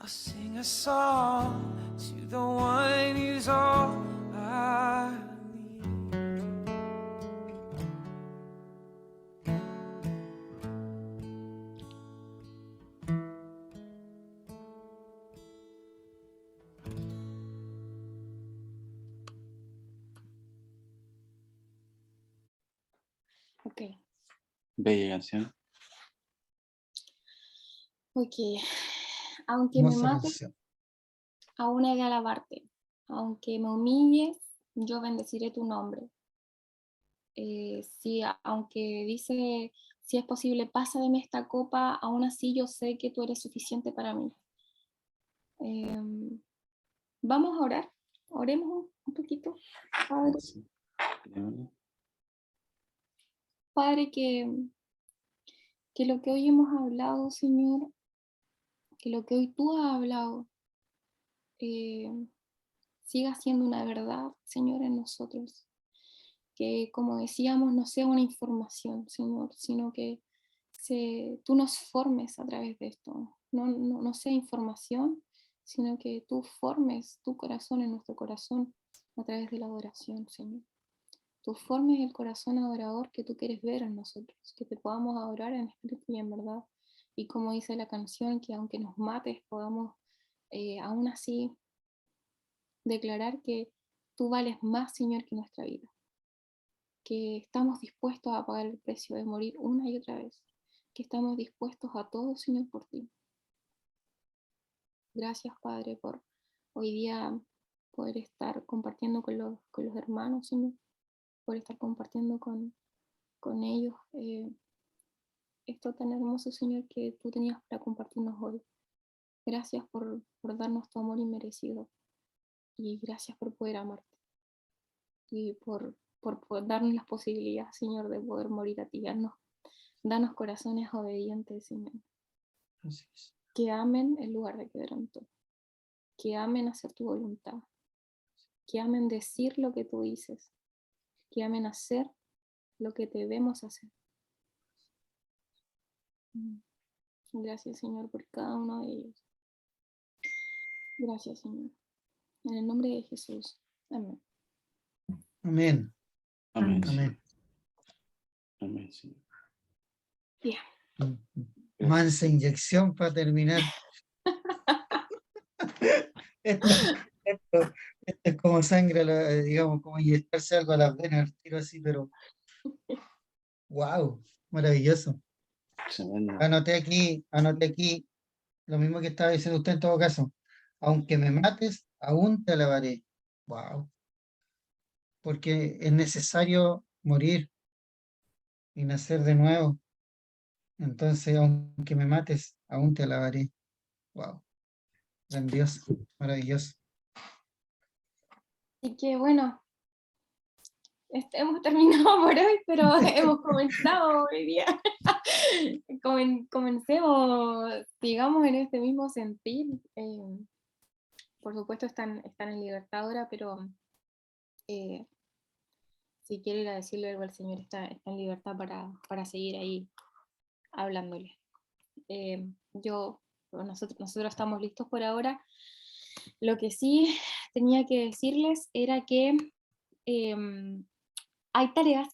S5: I'll sing a song to the one who's all I need.
S1: Ok.
S2: Bella canción.
S1: Ok. Aunque me
S3: Hermosa
S1: mates,
S3: canción.
S1: aún he de alabarte. Aunque me humilles, yo bendeciré tu nombre. Sí, aunque dice, si es posible, pasa de mí esta copa, aún así yo sé que tú eres suficiente para mí. Vamos a orar. Oremos un poquito. Padre,
S2: Sí. Démosle.
S1: Padre, que lo que hoy hemos hablado, Señor, que lo que hoy tú has hablado, siga siendo una verdad, Señor, en nosotros. Que, como decíamos, no sea una información, Señor, sino que tú nos formes a través de esto. No sea información, sino que tú formes tu corazón en nuestro corazón a través de la adoración, Señor. Tú formes el corazón adorador que tú quieres ver en nosotros, que te podamos adorar en espíritu y en verdad. Y como dice la canción, que aunque nos mates, podamos aún así declarar que tú vales más, Señor, que nuestra vida. Que estamos dispuestos a pagar el precio de morir una y otra vez. Que estamos dispuestos a todo, Señor, por ti. Gracias, Padre, por hoy día poder estar compartiendo con los hermanos, Señor, por estar compartiendo con ellos esto tan hermoso, Señor, que tú tenías para compartirnos hoy. Gracias por darnos tu amor inmerecido y gracias por poder amarte y por darnos las posibilidades, Señor, de poder morir a ti. Danos corazones obedientes, Señor,
S3: Así es.
S1: que amen en lugar de quebranto, que amen hacer tu voluntad, que amen decir lo que tú dices, que amen hacer lo que debemos hacer. Gracias, Señor, por cada uno de ellos. Gracias, Señor. En el nombre de Jesús. Amén.
S3: Amén.
S2: Amén. sí.
S3: Amén.
S2: Amén, sí.
S1: Bien.
S3: Mansa inyección para terminar. Esto, esto es como sangre, digamos, como inyectarse algo a las venas, tiro así, pero wow, maravilloso.
S2: Tremendo.
S3: Anoté aquí lo mismo que estaba diciendo usted en todo caso. Aunque me mates, aún te alabaré. Wow. Porque es necesario morir y nacer de nuevo. Entonces, aunque me mates, aún te alabaré. Wow. Grandioso, maravilloso.
S1: Así que bueno, hemos terminado por hoy, pero hemos comenzado hoy día. Comencemos, digamos, en este mismo sentir. Por supuesto están en libertad ahora, pero si quiere ir a decirle algo al Señor, está en libertad para seguir ahí hablándole. Nosotros estamos listos por ahora. Lo que sí tenía que decirles era que hay tareas